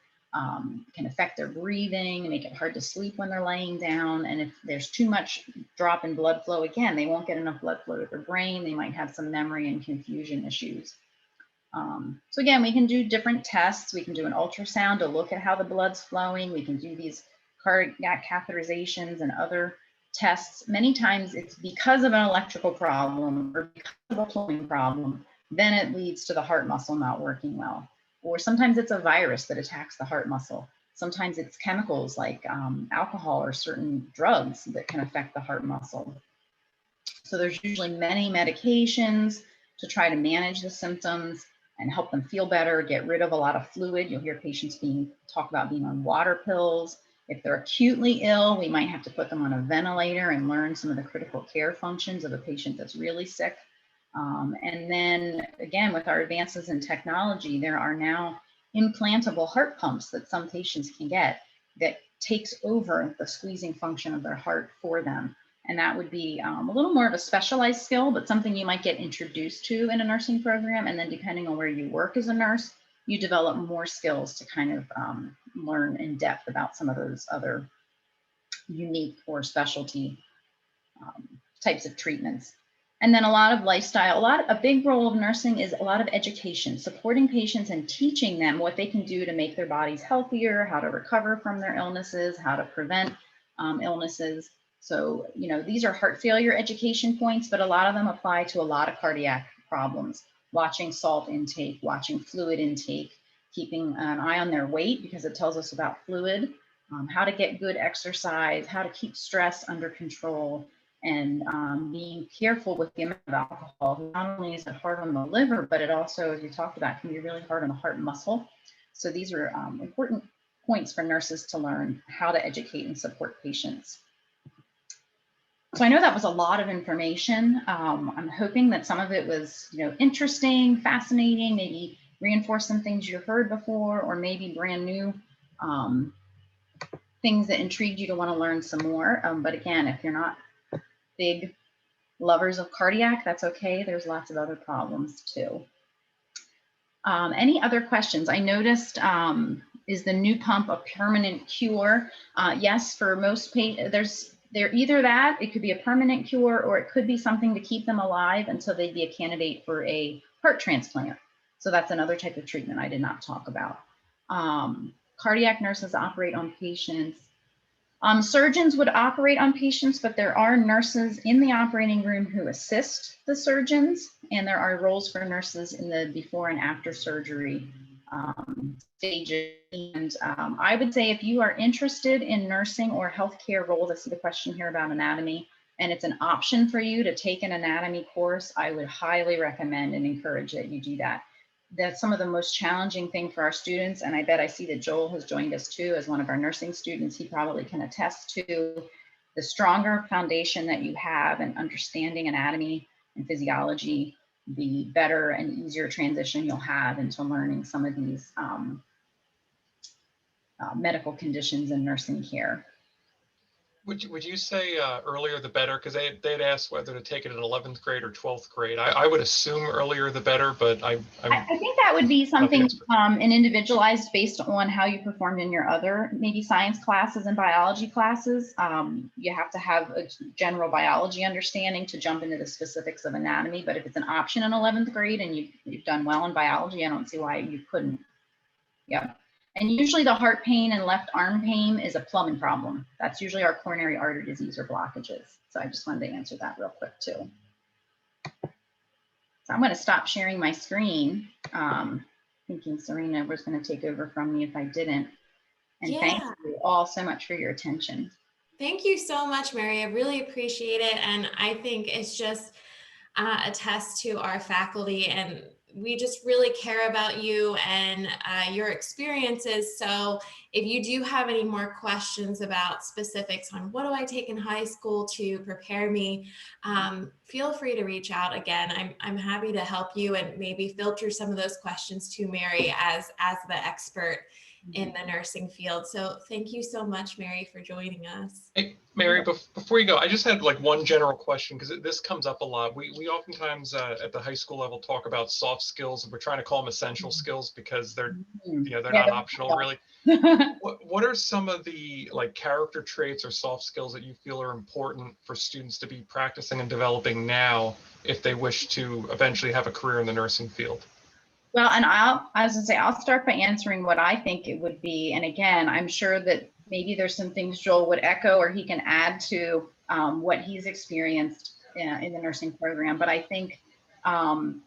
Can affect their breathing and make it hard to sleep when they're laying down. And if there's too much drop in blood flow, again, they won't get enough blood flow to their brain. They might have some memory and confusion issues. So again, we can do different tests. We can do an ultrasound to look at how the blood's flowing. We can do these cardiac catheterizations and other tests. Many times it's because of an electrical problem or because of a plumbing problem, then it leads to the heart muscle not working well. Or sometimes it's a virus that attacks the heart muscle. Sometimes it's chemicals like alcohol or certain drugs that can affect the heart muscle. So there's usually many medications to try to manage the symptoms and help them feel better, get rid of a lot of fluid. You'll hear patients talk about being on water pills. If they're acutely ill, we might have to put them on a ventilator and learn some of the critical care functions of a patient that's really sick. And then again, with our advances in technology, there are now implantable heart pumps that some patients can get that takes over the squeezing function of their heart for them. And that would be a little more of a specialized skill, but something you might get introduced to in a nursing program. And then depending on where you work as a nurse, you develop more skills to kind of learn in depth about some of those other unique or specialty types of treatments. And then a lot of lifestyle, a big role of nursing is a lot of education, supporting patients and teaching them what they can do to make their bodies healthier, how to recover from their illnesses, how to prevent illnesses. So, you know, these are heart failure education points, but a lot of them apply to a lot of cardiac problems. Watching salt intake, watching fluid intake, keeping an eye on their weight because it tells us about fluid, how to get good exercise, how to keep stress under control, and being careful with the amount of alcohol. Not only is it hard on the liver, but it also, as we talked about, can be really hard on the heart muscle. So these are important points for nurses to learn how to educate and support patients. So I know that was a lot of information. I'm hoping that some of it was, you know, interesting, fascinating, maybe reinforce some things you heard before, or maybe brand new things that intrigued you to want to learn some more. But again, if you're not big lovers of cardiac, that's okay. There's lots of other problems too. Any other questions? I noticed, is the new pump a permanent cure? Yes, for most patients, they're either that, it could be a permanent cure, or it could be something to keep them alive until they'd be a candidate for a heart transplant. So that's another type of treatment I did not talk about. Cardiac nurses operate on patients. Surgeons would operate on patients, but there are nurses in the operating room who assist the surgeons, and there are roles for nurses in the before and after surgery stages. And I would say if you are interested in nursing or healthcare roles, I see the question here about anatomy, and it's an option for you to take an anatomy course, I would highly recommend and encourage that you do that. That's some of the most challenging thing for our students. And I bet I see that Joel has joined us too as one of our nursing students. He probably can attest to the stronger foundation that you have in understanding anatomy and physiology, the better and easier transition you'll have into learning some of these medical conditions and nursing care. Would you say earlier the better? Because they'd asked whether to take it in 11th grade or 12th grade. I would assume earlier the better, but I think that would be something and individualized based on how you performed in your other maybe science classes and biology classes. You have to have a general biology understanding to jump into the specifics of anatomy. But if it's an option in 11th grade and you've done well in biology, I don't see why you couldn't. Yeah. And usually the heart pain and left arm pain is a plumbing problem. That's usually our coronary artery disease or blockages. So I just wanted to answer that real quick too. So I'm going to stop sharing my screen, thinking Serena was going to take over from me if I didn't. And thank you all so much for your attention. Thank you so much, Mary. I really appreciate it. And I think it's just a test to our faculty, and we just really care about you and your experiences. So if you do have any more questions about specifics on what do I take in high school to prepare me, feel free to reach out again. I'm happy to help you and maybe filter some of those questions to Mary as the expert in the nursing field. So thank you so much, Mary, for joining us. Hey, Mary, before you go, I just had like one general question because this comes up a lot. We oftentimes at the high school level talk about soft skills, and we're trying to call them essential skills because they're they're not optional really. What are some of the like character traits or soft skills that you feel are important for students to be practicing and developing now if they wish to eventually have a career in the nursing field? Well, and I was gonna say, I'll start by answering what I think it would be. And again, I'm sure that maybe there's some things Joel would echo or he can add to what he's experienced in the nursing program. But I think, when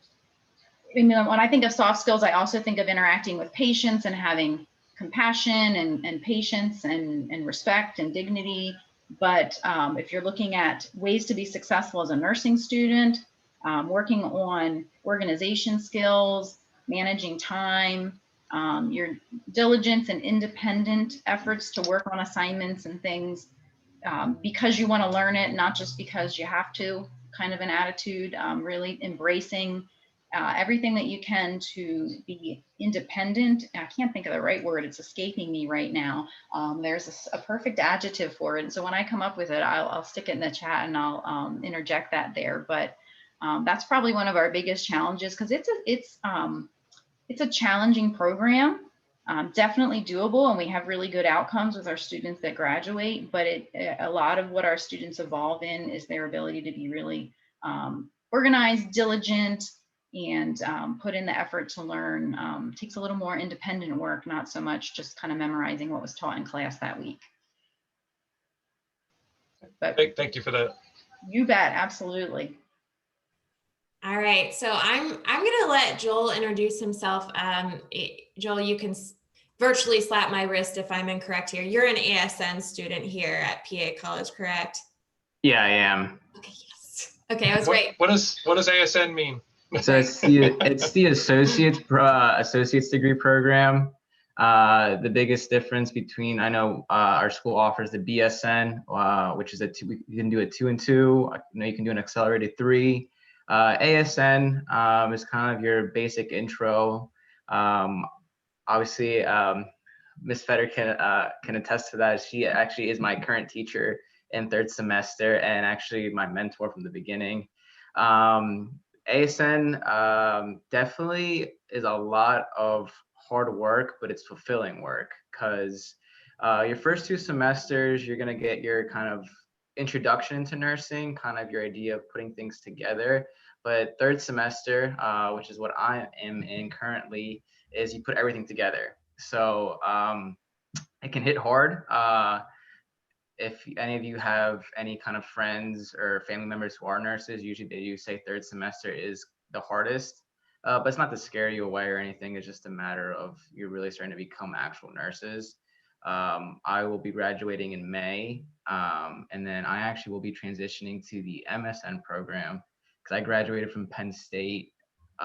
I think of soft skills, I also think of interacting with patients and having compassion and patience and respect and dignity. But if you're looking at ways to be successful as a nursing student, working on organization skills, managing time, your diligence and independent efforts to work on assignments and things because you want to learn it, not just because you have to, kind of an attitude, really embracing everything that you can to be independent. I can't think of the right word. It's escaping me right now. There's a perfect adjective for it. And so when I come up with it, I'll stick it in the chat and I'll interject that there. But that's probably one of our biggest challenges because it's a challenging program, definitely doable, and we have really good outcomes with our students that graduate, but a lot of what our students evolve in is their ability to be really organized, diligent, and put in the effort to learn. Takes a little more independent work, not so much just kind of memorizing what was taught in class that week. But Thank you for that. You bet, absolutely. All right, so I'm gonna let Joel introduce himself. Joel, you can virtually slap my wrist if I'm incorrect here. You're an ASN student here at PA College, correct? Yeah, I am. Okay, yes. Okay, I was right. What does ASN mean? So it's the associate's degree program. The biggest difference between, I know our school offers the BSN, which is you can do a 2 and 2. You can do an accelerated 3. ASN is kind of your basic intro. Obviously, Ms. Fetter can attest to that. She actually is my current teacher in 3rd semester and actually my mentor from the beginning. ASN definitely is a lot of hard work, but it's fulfilling work because your first 2 semesters, you're going to get your kind of introduction into nursing, kind of your idea of putting things together. But 3rd semester, which is what I am in currently, is you put everything together. So it can hit hard. If any of you have any kind of friends or family members who are nurses, usually they do say 3rd semester is the hardest, but it's not to scare you away or anything. It's just a matter of you're really starting to become actual nurses. I will be graduating in May, and then I actually will be transitioning to the MSN program because I graduated from Penn State.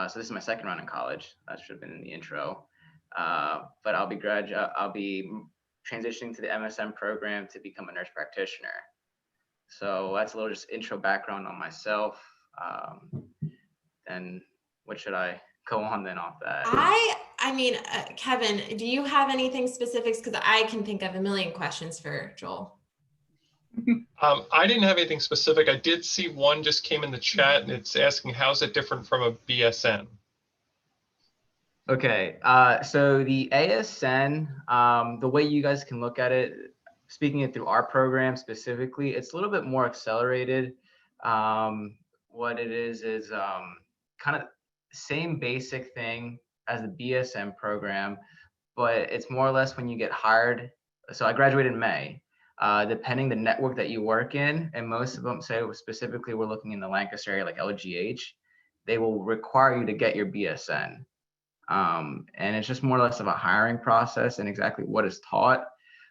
So this is my 2nd round in college. That should have been in the intro. But I'll be transitioning to the MSN program to become a nurse practitioner. So that's a little just intro background on myself. And what should I go on then off that? I mean, Kevin, do you have anything specifics? Because I can think of a million questions for Joel. I didn't have anything specific. I did see one just came in the chat and it's asking, how's it different from a BSN? Okay, so the ASN, the way you guys can look at it, speaking it through our program specifically, it's a little bit more accelerated. What it is kind of same basic thing as the BSN program, but it's more or less when you get hired. So I graduated in May. Depending the network that you work in, and most of them, so specifically we're looking in the Lancaster area like LGH, they will require you to get your BSN. And it's just more or less of a hiring process and exactly what is taught.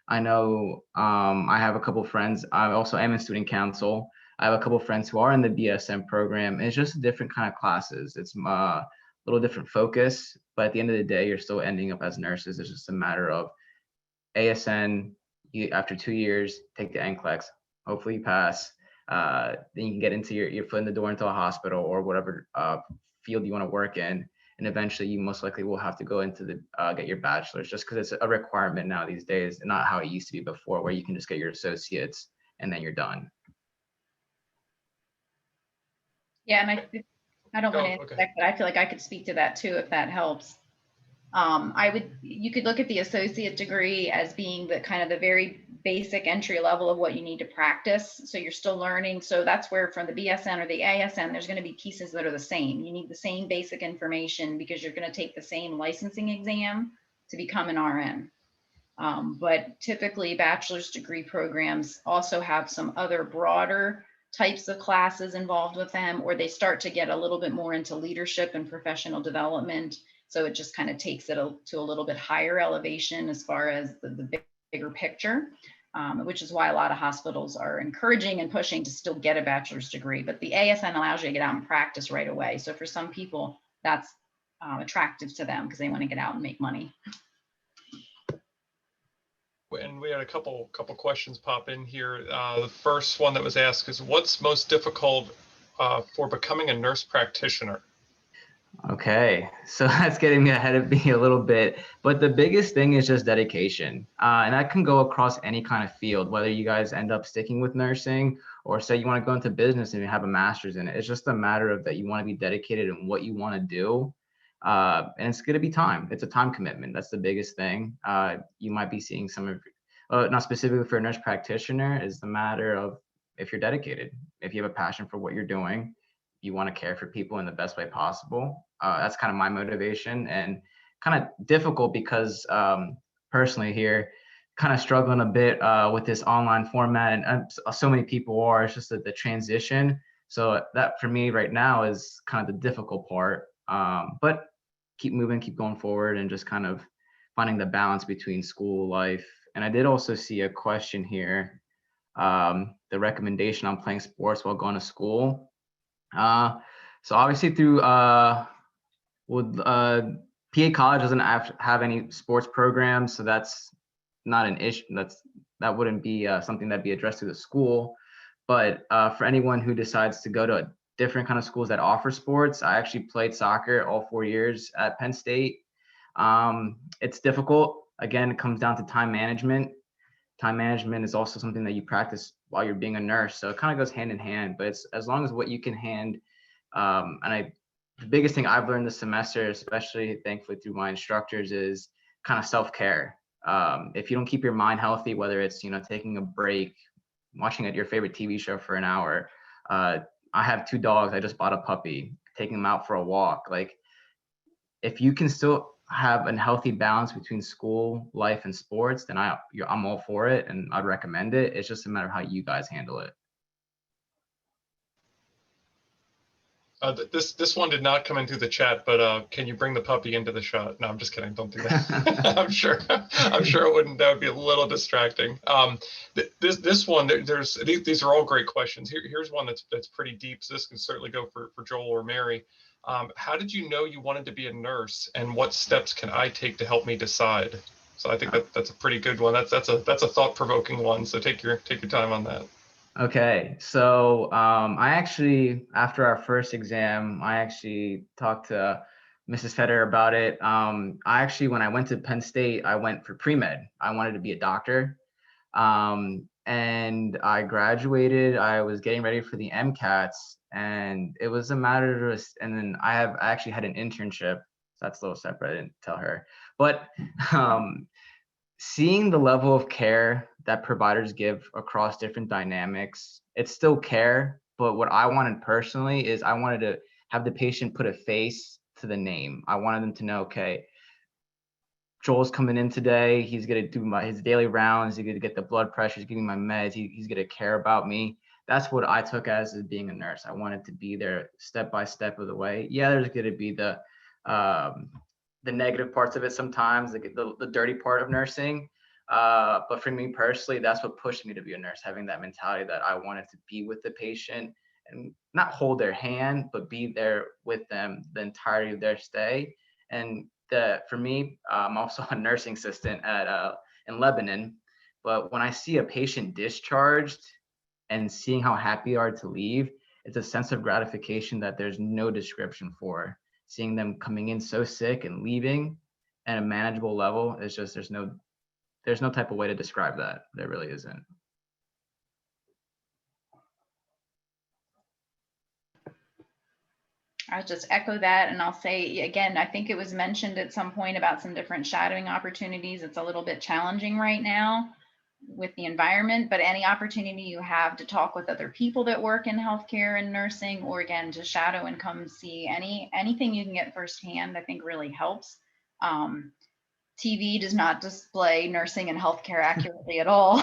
I know I have a couple friends. I also am in student council. I have a couple friends who are in the BSN program. It's just different kind of classes. It's a little different focus, but at the end of the day, you're still ending up as nurses. It's just a matter of ASN. After 2 years, take the NCLEX. Hopefully you pass. Then you can get into your foot in the door into a hospital or whatever field you want to work in. And eventually you most likely will have to go into the get your bachelor's, just because it's a requirement now these days, and not how it used to be before, where you can just get your associates and then you're done. Yeah, and I don't want to Oh, okay. interject, but I feel like I could speak to that too, if that helps. You could look at the associate degree as being the kind of the very basic entry level of what you need to practice. So you're still learning. So that's where from the BSN or the ASN, there's going to be pieces that are the same. You need the same basic information because you're going to take the same licensing exam to become an RN. But typically bachelor's degree programs also have some other broader types of classes involved with them, or they start to get a little bit more into leadership and professional development. So it just kind of takes it to a little bit higher elevation as far as the bigger picture, which is why a lot of hospitals are encouraging and pushing to still get a bachelor's degree. But the ASN allows you to get out and practice right away. So for some people, that's attractive to them because they want to get out and make money. And we had a couple questions pop in here. The first one that was asked is, what's most difficult for becoming a nurse practitioner? Okay, so that's getting me ahead of me a little bit, but the biggest thing is just dedication. And that can go across any kind of field, whether you guys end up sticking with nursing or say you want to go into business and you have a master's in it. It's just a matter of that you want to be dedicated in what you want to do. And it's going to be time. It's a time commitment. That's the biggest thing. You might be seeing some of, not specifically for a nurse practitioner, is the matter of if you're dedicated, if you have a passion for what you're doing, you want to care for people in the best way possible. That's kind of my motivation, and kind of difficult because personally here, kind of struggling a bit with this online format, and so many people are. It's just the transition. So that for me right now is kind of the difficult part. But keep moving, keep going forward, and just kind of finding the balance between school life. And I did also see a question here, the recommendation on playing sports while going to school. So obviously through PA College doesn't have any sports programs, so that's not an issue. That wouldn't be something that'd be addressed to the school. But for anyone who decides to go to a different kind of schools that offer sports, I actually played soccer all 4 years at Penn State. It's difficult. Again, it comes down to time management. Time management is also something that you practice while you're being a nurse. So it kind of goes hand in hand, but it's as long as what you can hand. The biggest thing I've learned this semester, especially thankfully through my instructors, is kind of self-care. If you don't keep your mind healthy, whether it's, taking a break, watching your favorite TV show for an hour. I have 2 dogs. I just bought a puppy, taking them out for a walk. Like, if you can still have a healthy balance between school life and sports, then I'm all for it, and I'd recommend it. It's just a matter of how you guys handle it. This one did not come in through the chat, but can you bring the puppy into the shot? No, I'm just kidding. Don't do that. I'm sure it wouldn't. That would be a little distracting. This one, these are all great questions. Here's one that's pretty deep. So this can certainly go for Joel or Mary. How did you know you wanted to be a nurse, and what steps can I take to help me decide? So I think that's a pretty good one. That's a thought-provoking one. So take your time on that. Okay, so I actually, after our first exam, I actually talked to Mrs. Feder about it. When I went to Penn State, I went for pre-med. I wanted to be a doctor. And I graduated. I was getting ready for the MCATs, and it was a matter of, and then I actually had an internship. So that's a little separate. I didn't tell her, but seeing the level of care that providers give across different dynamics, it's still care, but what I wanted personally is I wanted to have the patient put a face to the name. I wanted them to know, okay, Joel's coming in today. He's going to do his daily rounds. He's going to get the blood pressure. He's giving my meds. He's going to care about me. That's what I took as being a nurse. I wanted to be there step by step of the way. Yeah, there's going to be the negative parts of it sometimes, the dirty part of nursing. But for me personally, that's what pushed me to be a nurse, having that mentality that I wanted to be with the patient and not hold their hand, but be there with them the entirety of their stay. And for me, I'm also a nursing assistant in Lebanon. But when I see a patient discharged and seeing how happy they are to leave, it's a sense of gratification that there's no description for. Seeing them coming in so sick and leaving at a manageable level, it's just there's no type of way to describe that. There really isn't. I'll just echo that, and I'll say again, I think it was mentioned at some point about some different shadowing opportunities. It's a little bit challenging right now with the environment, but any opportunity you have to talk with other people that work in healthcare and nursing, or again, to shadow and come see anything you can get firsthand, I think really helps. TV does not display nursing and healthcare accurately at all.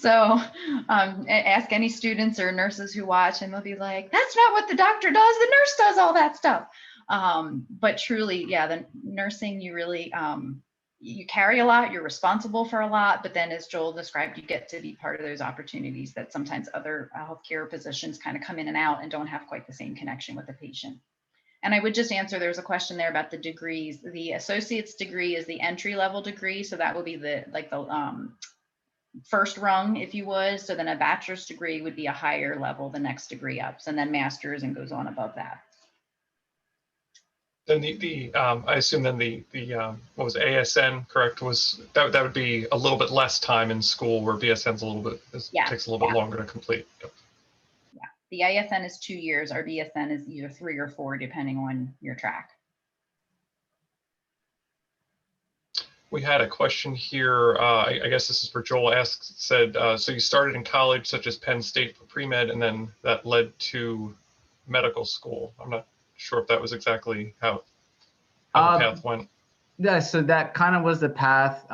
So ask any students or nurses who watch and they'll be like, that's not what the doctor does. The nurse does all that stuff. But truly, yeah, the nursing, you really, you carry a lot, you're responsible for a lot, but then as Joel described, you get to be part of those opportunities that sometimes other healthcare positions kind of come in and out and don't have quite the same connection with the patient. And I would just answer, there's a question there about the degrees. The associate's degree is the entry level degree. So that would be the first rung, if you would. So then a bachelor's degree would be a higher level, the next degree up, and then master's and goes on above that. Then I assume then the what was ASN, correct? Was that would be a little bit less time in school, where BSN's a little bit takes a little bit longer to complete. Yep. The ASN is 2 years. Our BSN is either 3 or 4, depending on your track. We had a question here. I guess this is for Joel. Said, so you started in college, such as Penn State for pre-med, and then that led to medical school. I'm not sure if that was exactly how the path went. Yeah, so that kind of was the path.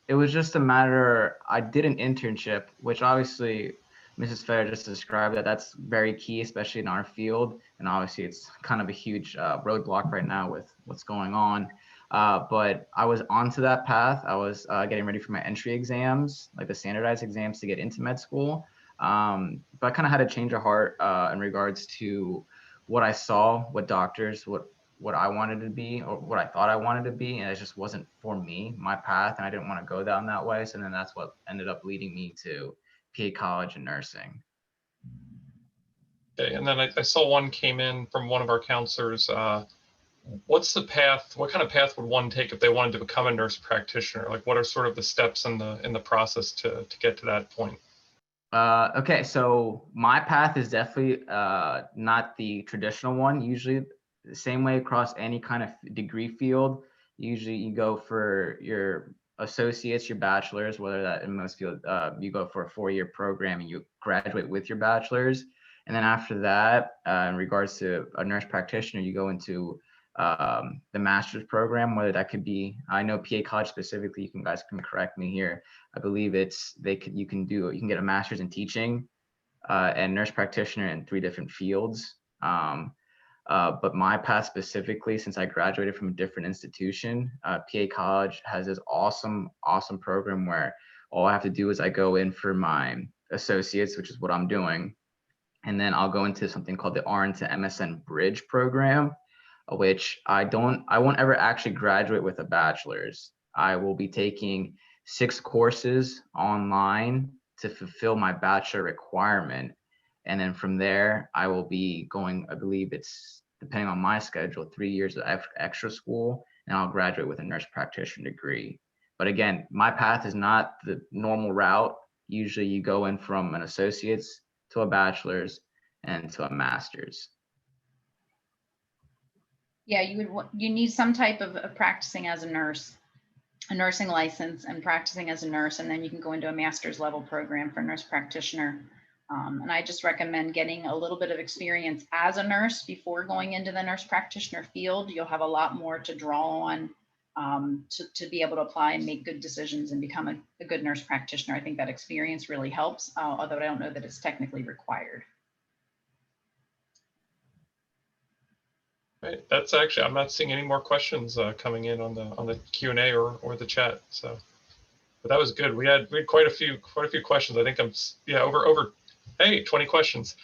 It was just a matter, I did an internship, which obviously Mrs. Feder just described that's very key, especially in our field. And obviously it's kind of a huge roadblock right now with what's going on. But I was onto that path. I was getting ready for my entry exams, like the standardized exams to get into med school. But I kind of had a change of heart in regards to what I saw, what doctors, what I wanted to be, or what I thought I wanted to be. And it just wasn't for me, my path. And I didn't want to go down that way. So then that's what ended up leading me to PA College and nursing. Okay, and then I saw one came in from one of our counselors. What's the path? What kind of path would one take if they wanted to become a nurse practitioner? Like, what are sort of the steps in the process to get to that point? Okay, so my path is definitely not the traditional one. Usually, the same way across any kind of degree field. Usually, you go for your associates, your bachelor's, whether that in most fields, you go for a 4-year program and you graduate with your bachelor's. And then after that, in regards to a nurse practitioner, you go into the master's program, whether that could be, I know PA College specifically, you guys can correct me here. I believe you can get a master's in teaching and nurse practitioner in 3 different fields. But my path specifically, since I graduated from a different institution, PA College has this awesome program where all I have to do is I go in for my associates, which is what I'm doing. And then I'll go into something called the RN to MSN Bridge program, which I won't ever actually graduate with a bachelor's. I will be taking 6 courses online to fulfill my bachelor requirement. And then from there, I will be going, I believe it's, depending on my schedule, 3 years of extra school, and I'll graduate with a nurse practitioner degree. But again, my path is not the normal route. Usually you go in from an associate's to a bachelor's and to a master's. Yeah, you need some type of practicing as a nurse, a nursing license and practicing as a nurse, and then you can go into a master's level program for nurse practitioner. And I just recommend getting a little bit of experience as a nurse before going into the nurse practitioner field. You'll have a lot more to draw on to be able to apply and make good decisions and become a good nurse practitioner. I think that experience really helps, although I don't know that it's technically required. Right. That's actually, I'm not seeing any more questions coming in on the Q&A or the chat. So, but that was good. We had quite a few questions. I think over 20 questions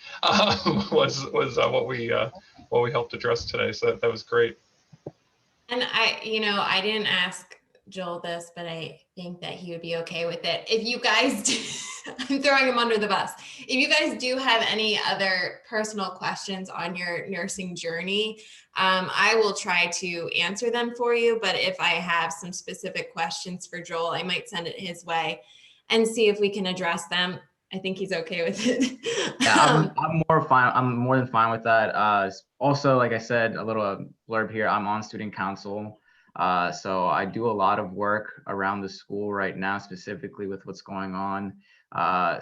was what we helped address today. So that was great. And I didn't ask Joel this, but I think that he would be okay with it. If you guys, I'm throwing him under the bus. If you guys do have any other personal questions on your nursing journey, I will try to answer them for you. But if I have some specific questions for Joel, I might send it his way and see if we can address them. I think he's okay with it. Yeah, I'm more fine. I'm more than fine with that. Also, like I said, a little blurb here. I'm on student council, so I do a lot of work around the school right now, specifically with what's going on.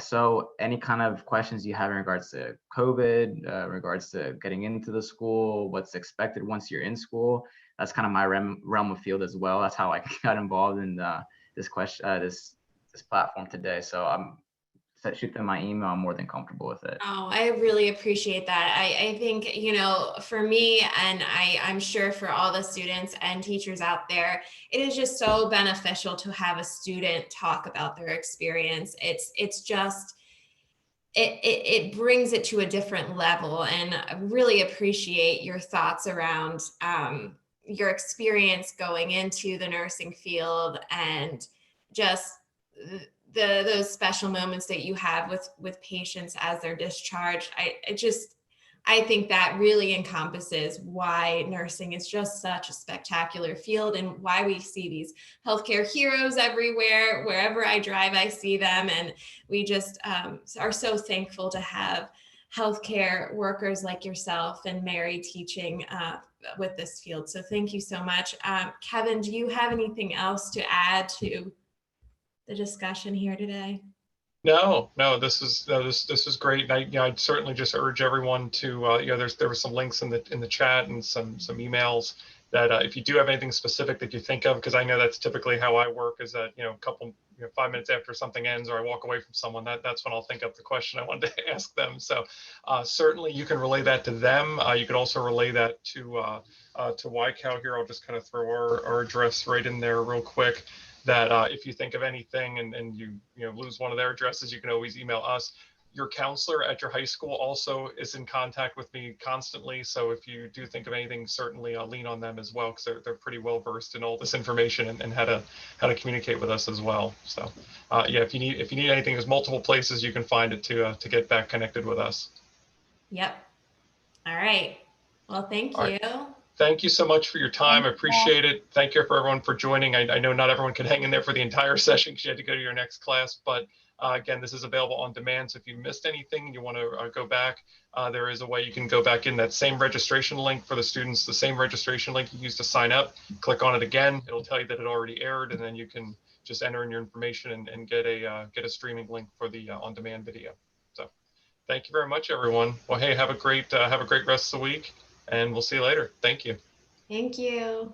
So any kind of questions you have in regards to COVID, regards to getting into the school, what's expected once you're in school, that's kind of my realm of field as well. That's how I got involved in this question, this platform today. So shoot them my email. I'm more than comfortable with it. Oh, I really appreciate that. I think, you know, for me, and I'm sure for all the students and teachers out there, it is just so beneficial to have a student talk about their experience. It's just, it brings it to a different level, and I really appreciate your thoughts around your experience going into the nursing field, and just those special moments that you have with patients as they're discharged. I think that really encompasses why nursing is just such a spectacular field, and why we see these healthcare heroes everywhere. Wherever I drive, I see them, and we just are so thankful to have healthcare workers like yourself and Mary teaching with this field. So thank you so much. Kevin, do you have anything else to add to the discussion here today? No, this is great. And I'd certainly just urge everyone to, there were some links in the chat and some emails that if you do have anything specific that you think of, because I know that's typically how I work, is that, a couple, 5 minutes after something ends or I walk away from someone, that's when I'll think of the question I wanted to ask them. So certainly you can relay that to them. You can also relay that to YCAL here. I'll just kind of throw our address right in there real quick. That if you think of anything and you lose one of their addresses, you can always email us. Your counselor at your high school also is in contact with me constantly. So if you do think of anything, certainly I'll lean on them as well, because they're pretty well versed in all this information and how to communicate with us as well. So yeah, if you need anything, there's multiple places you can find it to get back connected with us. Yep. All right. Well, thank you. Thank you so much for your time. I appreciate it. Thank you for everyone for joining. I know not everyone can hang in there for the entire session because you had to go to your next class, but again, this is available on demand. So if you missed anything and you want to go back, there is a way you can go back in that same registration link for the students, the same registration link you used to sign up. Click on it again. It'll tell you that it already aired, and then you can just enter in your information and get a streaming link for the on-demand video. So thank you very much, everyone. Well, hey, have a great rest of the week. And we'll see you later. Thank you. Thank you.